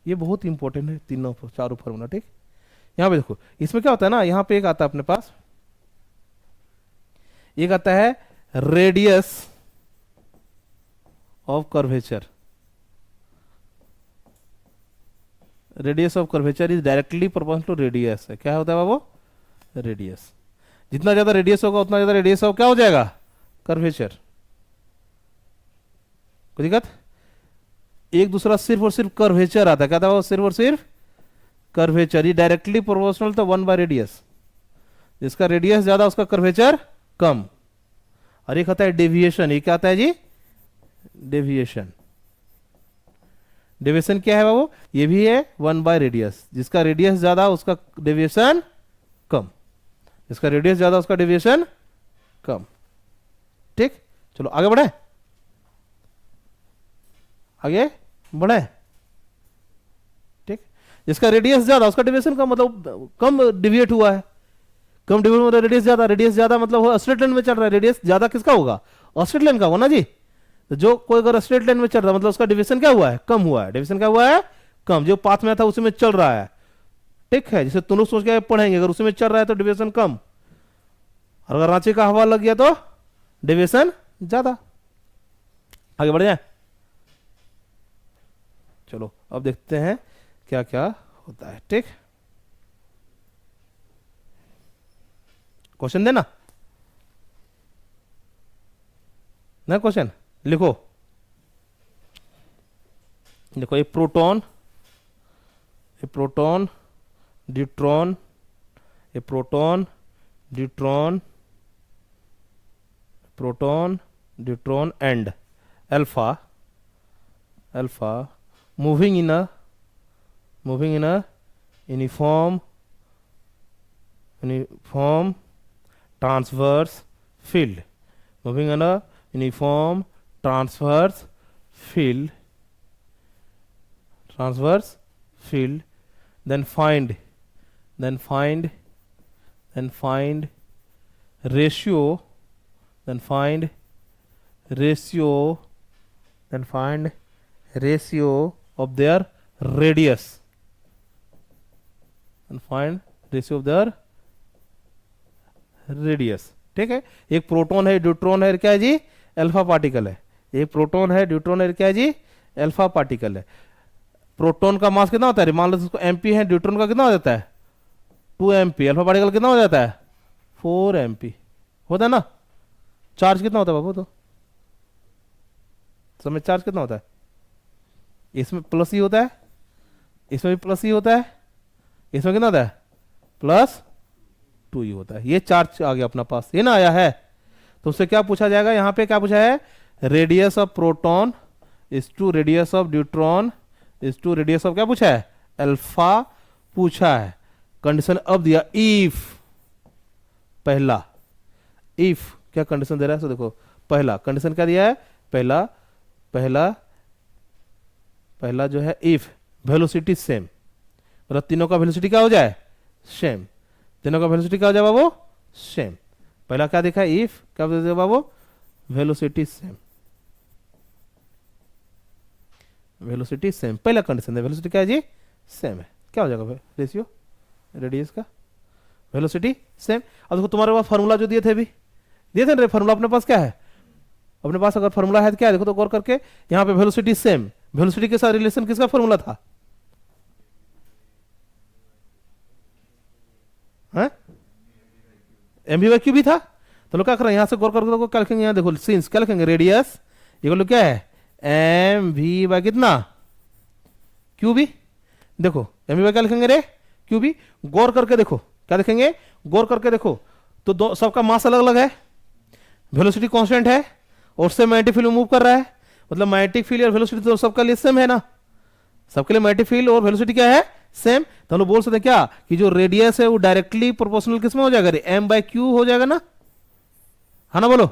ये बहुत इंपॉर्टेंट है, तीनों चारों फॉर्मूला। ठीक, यहाँ पे देखो इसमें क्या होता है ना, यहाँ पे एक आता है अपने पास, एक आता है radius of curvature. Radius of curvature is directly proportional to radius है। क्या होता है बाबू, रेडियस। जितना ज्यादा रेडियस होगा उतना ज्यादा रेडियस ऑफ क्या हो जाएगा, कर्वेचर। कोई दिक्कत, एक दूसरा सिर्फ और सिर्फ कर्वेचर आता है। क्या था वो, सिर्फ और सिर्फ कर्वेचर। ये डायरेक्टली प्रोपोर्शनल तो 1 बाय रेडियस, जिसका रेडियस ज्यादा उसका कर्वेचर कम। और एक आता है डेविएशन। ये क्या आता है जी, डेविएशन। डेविएशन क्या है बाबू, ये भी है 1 बाय रेडियस, जिसका रेडियस ज्यादा उसका डेविएशन कम, जिसका रेडियस ज्यादा उसका डेविएशन कम। ठीक, चलो आगे बढ़े, आगे बढ़े। ठीक, जिसका रेडियस ज्यादा उसका डेविएशन कम, मतलब कम डिविएट हुआ है। कम डिविएट मतलब रेडियस ज्यादा, रेडियस ज्यादा मतलब स्ट्रेट लाइन में चल रहा है। रेडियस ज्यादा किसका होगा, स्ट्रेट लाइन का होगा ना जी। तो जो कोई अगर स्ट्रेट लाइन में चल रहा है मतलब उसका डिविएशन क्या हुआ है, कम हुआ है। डिविएशन क्या हुआ है, कम। जो पाथ में था उसी में चल रहा है। ठीक है, जैसे तुम लोग सोच के पढ़ेंगे, अगर उसी में चल रहा है तो डिविएशन कम, और अगर रांची का हवा लग गया तो डिविएशन ज्यादा। आगे बढ़ जाए, चलो अब देखते हैं क्या क्या होता है। ठीक, क्वेश्चन देना ना, क्वेश्चन लिखो। देखो ये प्रोटॉन, ये प्रोटॉन, ड्यूट्रॉन, ये proton, deuteron, proton, deuteron and alpha, alpha moving in a uniform transverse field, moving in a uniform transverse field, then find ratio, of their radius, and find ratio of their radius। ठीक है, एक प्रोटॉन है, ड्यूट्रॉन है, क्या है जी, अल्फा पार्टिकल है। एक प्रोटॉन है, ड्यूट्रॉन है, क्या है जी, अल्फा पार्टिकल है। प्रोटॉन का मास कितना होता है, मान लो इसको एमपी है, ड्यूट्रॉन का कितना हो जाता है 2 MP, अल्फा पार्टिकल कितना हो जाता है 4 MP होता है ना। चार्ज कितना होता है बाबू, तो समय चार्ज कितना होता है, इसमें प्लस ही होता है, इसमें भी प्लस ही होता है, इसमें कितना होता है +2 ही होता है। ये चार्ज आ गया अपना पास, ये ना आया है। तो उससे क्या पूछा जाएगा, यहां पे क्या पूछा है, radius of proton is to radius of deuteron is to radius of क्या पूछा है, अल्फा पूछा है। कंडीशन अब दिया इफ, पहला इफ क्या कंडीशन दे रहा है, तो देखो पहला कंडीशन क्या दिया है, पहला जो है इफ वेलोसिटी सेम, मतलब तीनों का वेलोसिटी क्या हो जाए सेम, तीनों का वेलोसिटी क्या हो जाए बाबू सेम। पहला क्या देखा है इफ, क्या बोलते बाबू वेलोसिटी सेम, वेलोसिटी सेम पहला कंडीशन है। वेलोसिटी क्या है जी सेम है, क्या हो जाएगा रेशियो रेडियस का, वेलोसिटी सेम। अब देखो तुम्हारे पास फार्मूला जो दिए थे अभी, दिए थे ना फार्मूला, अपने पास क्या है, अपने पास अगर फार्मूला है तो क्या है, देखो तो गौर करके यहाँ पे वेलोसिटी सेम, वेलोसिटी के साथ रिलेशन किसका फार्मूला था, एम वी बाई क्यू भी था। तो लोग क्या कर रहे हैं, यहां से गौर करके देखो क्या लिखेंगे, यहाँ देखो सिंस क्या लिखेंगे, रेडियस इक्वल टू क्या है, एम वी बाई कितना, क्यू बी। देखो एम वी बाई क्या लिखेंगे रे, क्यू बी। गौर करके देखो क्या लिखेंगे, गौर करके देखो तो दो सबका मास अलग अलग है, वेलोसिटी कांस्टेंट है और उससे मैग्नेटिक फील्ड मूव कर रहा है, मतलब मैग्नेटिक फील्ड और वेलोसिटी तो सबके लिए सेम है ना, सबके लिए मैग्नेटिक फील्ड और वेलोसिटी क्या है, सेम। तो हम लोग बोल सकते हैं क्या कि जो रेडियस है वो डायरेक्टली प्रोपोर्शनल किसमें हो जाएगा, एम बाय क्यू हो जाएगा ना, है ना, बोलो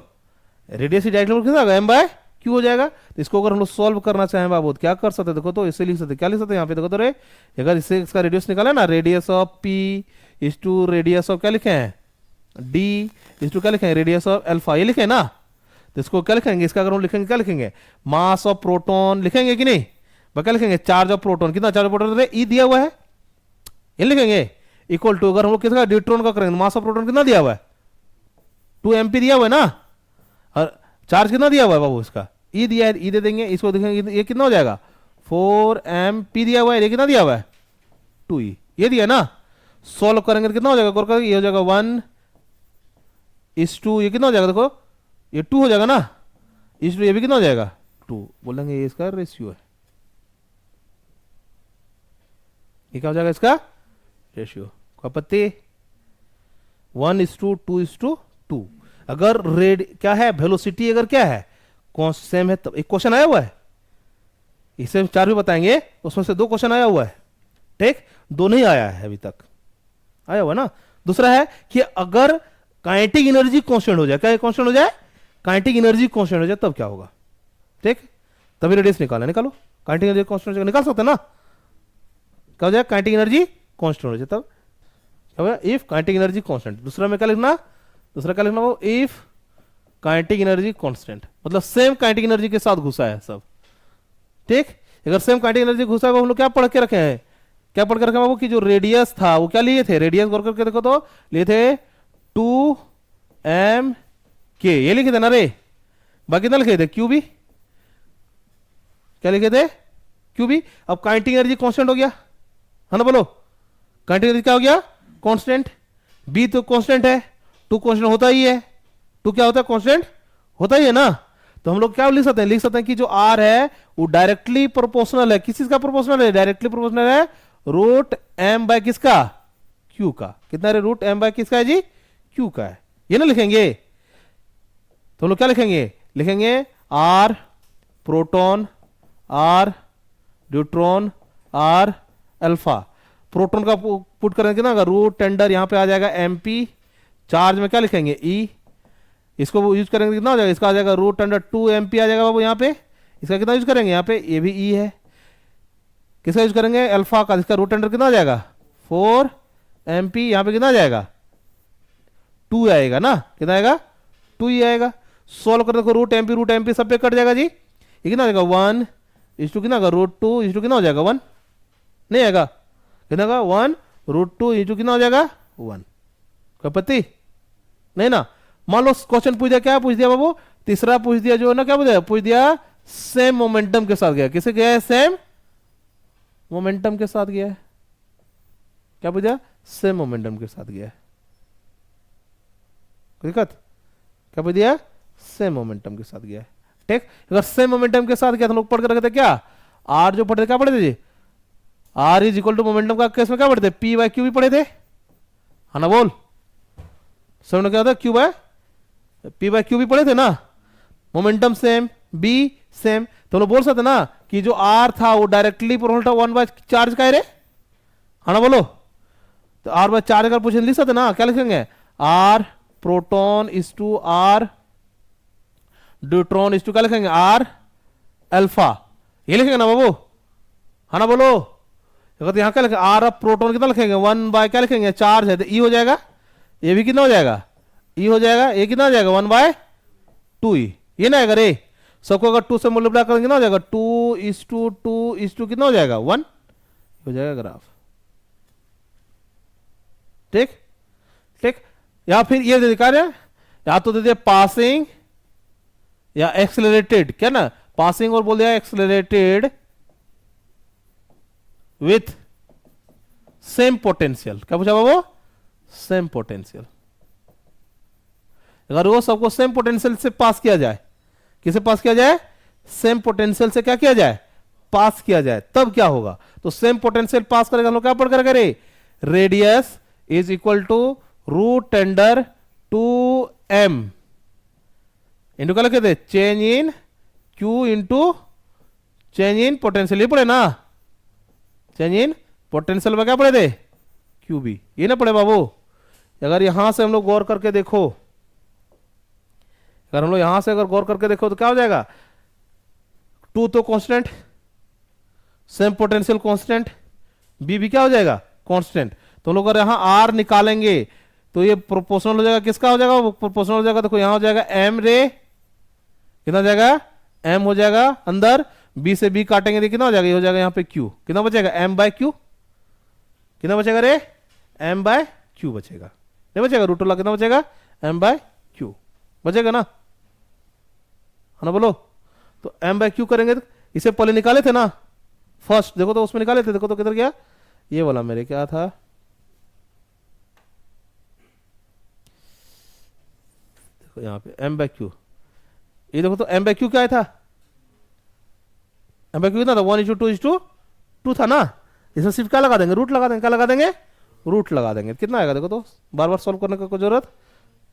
रेडियस ही डायरेक्टली कितना होगा, एम बाय क्यू हो जाएगा। तो इसको अगर हम लोग सॉल्व करना चाहें बाबू क्या कर सकते हैं, देखो तो इसे लिख सकते, क्या लिख सकते हैं यहाँ पे, देखो तो रे अगर इससे इसका रेडियस निकाला ना, radius of P is to radius of क्या लिखे हैं, डी इज टू क्या लिखे हैं, रेडियस ऑफ अल्फा, ये लिखे ना। तो इसको क्या लिखेंगे, इसका अगर हम लिखेंगे क्या लिखेंगे, मास ऑफ प्रोटॉन लिखेंगे कि नहीं, क्या लिखेंगे, चार्ज ऑफ प्रोटॉन, कितना चार्ज ऑफ प्रोटॉन, ई दिया हुआ है, ये लिखेंगे इक्वल टू, अगर हम लोग किसका न्यूट्रॉन का करेंगे, मास ऑफ प्रोटॉन कितना दिया हुआ है, 2 एमपी दिया हुआ है ना, और चार्ज कितना दिया हुआ है बाबू, इसका ई दिया है, ई दे देंगे, इसको देखेंगे ये कितना हो जाएगा, 4 एमपी दिया हुआ है, ये कितना दिया हुआ है 2e, ये दिया ना। सॉल्व करेंगे तो कितना हो जाएगा, करेंगे ये हो जाएगा 1:2, ये कितना हो जाएगा, देखो ये 2 हो जाएगा ना, इसलिए ये भी कितना हो जाएगा 2, बोलेंगे ये इसका रेशियो है, ये क्या हो जाएगा इसका रेशियो, आपत्ति 1:2:2। अगर रेड क्या है, वेलोसिटी अगर क्या है कौन सेम है, तब एक क्वेश्चन आया हुआ है, इसे 4 भी बताएंगे, उसमें से 2 क्वेश्चन आया हुआ है, ठीक, 2 नहीं आया है अभी तक, आया हुआ ना। दूसरा है कि अगर काइनेटिक एनर्जी कांस्टेंट हो जाए, क्या कांस्टेंट हो जाए, काइनेटिक एनर्जी कांस्टेंट हो जाए तब क्या होगा, ठीक, तभी रेडियस निकालना, निकालो काइनेटिक एनर्जी कांस्टेंट निकाल सकते हैं ना, क्या हो जाए, काइनेटिक एनर्जी कांस्टेंट हो जाए तब क्या होगा, इफ काइनेटिक एनर्जी कांस्टेंट। दूसरा में क्या लिखना, दूसरा क्या लिखना वो, इफ काइनेटिक एनर्जी कांस्टेंट, मतलब सेम काइनेटिक एनर्जी के साथ घुसा है सब, ठीक। अगर सेम काइनेटिक एनर्जी घुसा है, हम लोग क्या पढ़ के रखे हैं, क्या पढ़ के रखे बाबू कि जो रेडियस था वो क्या लिए थे, रेडियस गौर करके देखो तो लिए थे 2m के, ये लिखे थे ना रे, बाकी कितना लिखे थे क्यू बी, क्या लिखे थे क्यू बी। अब काइनेटिक एनर्जी कांस्टेंट हो गया है ना, बोलो काइनेटिक एनर्जी क्या हो गया कांस्टेंट, बी तो कांस्टेंट है, 2 कांस्टेंट होता ही है, 2 क्या होता है कांस्टेंट होता ही है ना। तो हम लोग क्या लिख सकते हैं, लिख सकते हैं कि जो आर है वो डायरेक्टली प्रोपोर्शनल है, किस चीज का प्रोपोर्शनल है, डायरेक्टली प्रोपोर्शनल है रूट एम बाय किसका, क्यू का, कितना है रूट एम बाय किसका है जी, क्यू का है, ये ना लिखेंगे। तो हम लोग क्या लिखेंगे, लिखेंगे R proton, R neutron, R alpha. Proton का पुट करेंगे ना, रूट टेंडर यहां पे आ जाएगा एमपी, चार्ज में क्या लिखेंगे ई, इसको यूज करेंगे कितना हो जाएगा, इसका आ जाएगा रूट अंडर 2 एमपी आ जाएगा बाबू यहाँ पे, इसका कितना यूज करेंगे यहाँ पे, ये भी ई है, किसका यूज करेंगे अल्फा का, इसका रूट अंडर कितना आ जाएगा 4 एमपी, यहाँ पे कितना आ जाएगा 2 आएगा ना, कितना आएगा 2 ही आएगा। सोल्व कर देखो, रूट एमपी सब पे कट जाएगा जी, ये कितना आ जाएगा 1:2 कितना होगा रूट 2:2 कितना हो जाएगा 1, नहीं आएगा, कितना होगा 1√2 कितना हो जाएगा 1, कोई पत्ती नहीं ना। मान लो क्वेश्चन पूछ दिया, क्या पूछ दिया बाबू, तीसरा पूछ दिया जो है ना, क्या पूछ दिया सेम मोमेंटम के साथ गया, किसे गया है सेम मोमेंटम के साथ गया है, क्या पूछ दिया सेम मोमेंटम के साथ गया है, कोई दिक्कत, क्या पूछ दिया सेम मोमेंटम के साथ गया है, ठीक। अगर सेम मोमेंटम के साथ गया तो लोग पढ़ कर रखे थे क्या, आर जो पढ़े थे क्या पढ़े थे जी, R is equal to momentum का केस में क्या पढ़े थे, पी बाय क्यू भी पढ़े थे, है ना, बोल समझ में क्या होता है, Q by P by Q भी पढ़े थे ना, मोमेंटम सेम, बी सेम, तो लोग बोल सकते ना कि जो आर था वो डायरेक्टली प्रोपोर्शनल 1 बाय चार्ज का है रे, है ना, बोलो। तो आर बाय चार्ज अगर पूछे लिख सकते ना, क्या लिखेंगे R proton is to R neutron is to क्या लिखेंगे आर अल्फा, ये लिखेंगे ना बाबू, है ना, बोलो। अगर यहां क्या लिखेंगे आर ऑफ प्रोटॉन कितना लिखेंगे 1 बाय क्या लिखेंगे चार्ज है, तो ई हो जाएगा, ये भी कितना हो जाएगा ई हो जाएगा, ये कितना हो जाएगा 1/2e, ये ना आएगा रे, सबको अगर 2 से मल्टीप्लाई करेंगे ना हो जाएगा 2:2 कितना हो जाएगा 1 हो जाएगा ग्राफ, ठीक ठीक। या फिर ये दिखा रहे या तो दे दिया पासिंग या एक्सेलरेटेड, क्या ना पासिंग और बोल दिया एक्सेलरेटेड विथ सेम पोटेंशियल, क्या पूछा बाबू सेम पोटेंशियल, अगर वो सबको सेम पोटेंशियल से पास किया जाए, किसे पास किया जाए, सेम पोटेंशियल से क्या किया जाए, पास किया जाए, तब क्या होगा, तो सेम पोटेंशियल पास करेगा, हम लोग क्या पढ़ कर करे, radius is equal to root under 2m into क्या लिखे थे, change in Q into change in potential, ये पढ़े ना, चेंज इन पोटेंशियल में क्या पढ़े थे, क्यू बी, ये ना पढ़े बाबू। अगर यहां से हम लोग गौर करके देखो, अगर हम लोग यहां से अगर गौर करके देखो तो क्या हो जाएगा, 2 तो constant, same potential constant, B भी क्या हो जाएगा, कांस्टेंट। तो हम लोग अगर यहां आर निकालेंगे तो ये प्रोपोर्शनल हो जाएगा, किसका हो जाएगा, वो प्रोपोर्शनल हो जाएगा। देखो यहां हो जाएगा एम रे, कितना हो जाएगा, एम हो जाएगा अंदर, बी से बी काटेंगे तो कितना हो जाएगा, ये हो जाएगा यहाँ पे क्यू, कितना बचेगा, एम बाय क्यू, कितना बचेगा रे, एम बाय क्यू बचेगा, नहीं बचेगा, रूट वाला कितना बचेगा, एम बाय क्यू बचेगा ना, है ना, बोलो। तो एम बाय क्यू करेंगे तो इसे पहले निकाले थे ना फर्स्ट, देखो तो उसमें निकाले थे, देखो तो किधर गया, ये वाला मेरे क्या था, देखो यहाँ पे एम बाय क्यू, ये देखो तो एम बाय क्यू क्या था, एम बाय क्यू कितना था, 1:2:2 था ना, इसमें सिर्फ क्या लगा देंगे, रूट लगा देंगे, क्या लगा देंगे, रूट लगा देंगे, कितना आएगा, देखो तो बार बार सॉल्व करने का कोई जरूरत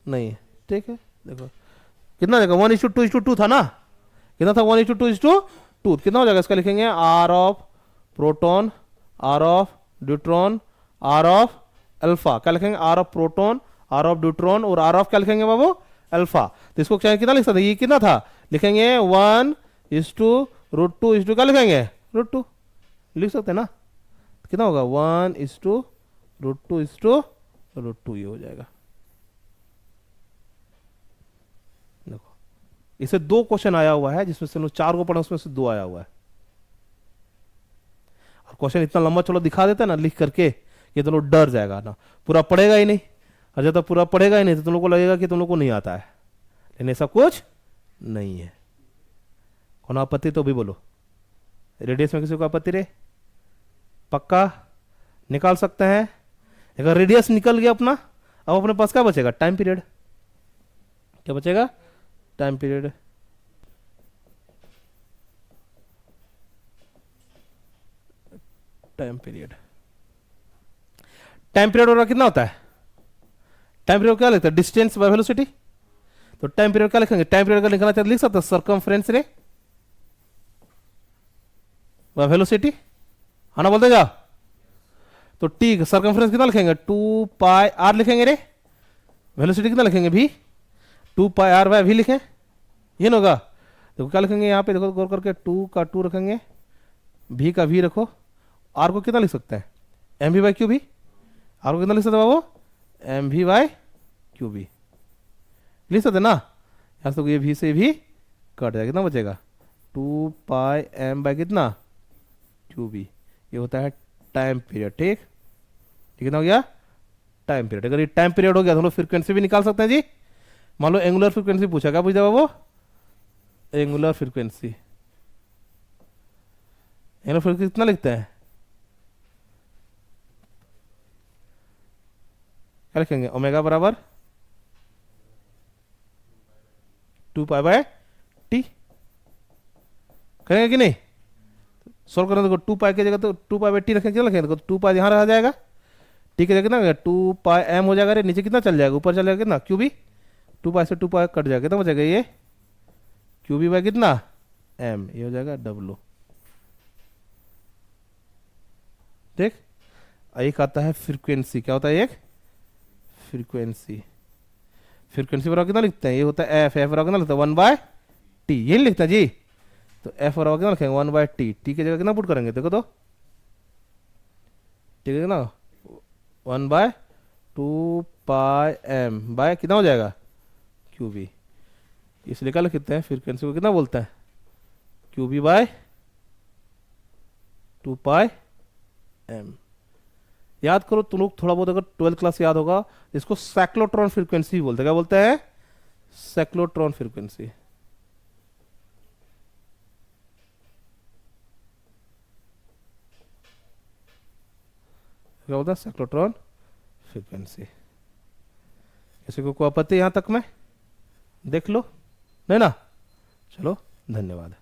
नहीं है, ठीक है। देखो कितना देगा, 1:2:2 था ना, कितना था, 1:2:2, कितना हो जाएगा, इसका लिखेंगे R of proton, R of deuteron, R of alpha, क्या लिखेंगे, R of proton, R of deuteron और आर ऑफ क्या लिखेंगे बाबू, अल्फा। तो इसको क्या कितना लिख सकते, ये कितना था, लिखेंगे 1:√2 क्या लिखेंगे, √2 लिख सकते हैं ना, कितना होगा, 1:√2 ये हो जाएगा। देखो इसे 2 क्वेश्चन आया हुआ है, जिसमें से 4 को पढ़ा, उसमें से 2 आया हुआ है, और क्वेश्चन इतना लंबा चलो दिखा देता है ना लिख करके, ये तुम लोग डर जाएगा ना, पूरा पढ़ेगा ही नहीं, और जब तक पूरा पढ़ेगा ही नहीं तो तुम लोग को लगेगा कि तुम लोग को नहीं आता है, लेकिन ऐसा कुछ नहीं है। कौन आपत्ति तो भी बोलो, रेडियस में किसी को आपत्ति रे, पक्का निकाल सकते हैं। अगर रेडियस निकल गया अपना, अब अपने पास क्या बचेगा, टाइम पीरियड, क्या बचेगा, time period, time period, time period और कितना होता है, टाइम पीरियड क्या लिखता है, डिस्टेंस बाय वेलोसिटी, तो टाइम पीरियड क्या लिखेंगे, टाइम पीरियड का लिखना चाहते लिख सकते हैं सर्कमफ्रेंस रे बाय वेलोसिटी, है ना, बोलते जाओ। तो टी सर्कमफ्रेंस कितना लिखेंगे, 2πr लिखेंगे रे, वेलोसिटी कितना लिखेंगे भी, 2πr/v भी लिखें, ये ना होगा। देखो क्या लिखेंगे यहाँ पे, देखो गौर करके, 2 का 2 रखेंगे, v का v रखो, r को कितना लिख सकते हैं, mv/qb, r को कितना लिख सकते हैं बाबू, mv/qb लिख सकते ना, यहाँ तो ये v से भी कट जाएगा, कितना बचेगा, 2πm कितना qb, ये होता है टाइम पीरियड, ठीक, कितना हो गया, टाइम पीरियड। अगर ये टाइम पीरियड हो गया तो हम लोग फ्रीक्वेंसी भी निकाल सकते हैं जी। मान लो एंगुलर फ्रीक्वेंसी पूछा, क्या पूछा बाबू, एंगुलर फ्रीक्वेंसी, एंगुलर फ्रीक्वेंसी कितना लिखते हैं, क्या लिखेंगे, ओमेगा बराबर 2π/t, करेंगे कि नहीं, सोल्व करना, देखो 2π की जगह तो 2π/t रखेंगे, क्या रखेंगे, देखो 2π यहाँ रह जाएगा, t की जगह कितना 2πm हो जाएगा रे, नीचे कितना चल जाएगा, ऊपर चल जाएगा कितना, qb, 2π से 2π कट जाएगा, कितना बचेगा, ये qb कितना m, ये हो जाएगा w, ठीक। एक आता है फ्रीक्वेंसी, क्या होता है एक फ्रीक्वेंसी, फ्रीक्वेंसी बराबर कितना लिखते हैं, ये होता है f बराबर कितना लिखता है 1/t, ये नहीं लिखता जी, तो f बराबर कितना लिखेंगे 1/t, t की जगह कितना पुट करेंगे, देखो तो ठीक है ना, 1/2πm बाय कितना हो जाएगा qb, इसलिए क्या लिखते हैं फ्रीक्वेंसी को कितना बोलते हैं, qb/2πm। याद करो तुम लोग थोड़ा बहुत, अगर 12th क्लास याद होगा, इसको साइक्लोट्रॉन फ्रीक्वेंसी बोलते हैं, क्या बोलते हैं, साइक्लोट्रॉन फ्रीक्वेंसी, क्या बोलते हैं, साइक्लोट्रॉन फ्रीक्वेंसी। किसी को कोई आपत्ति यहां तक में, देख लो, नहीं ना? चलो, धन्यवाद।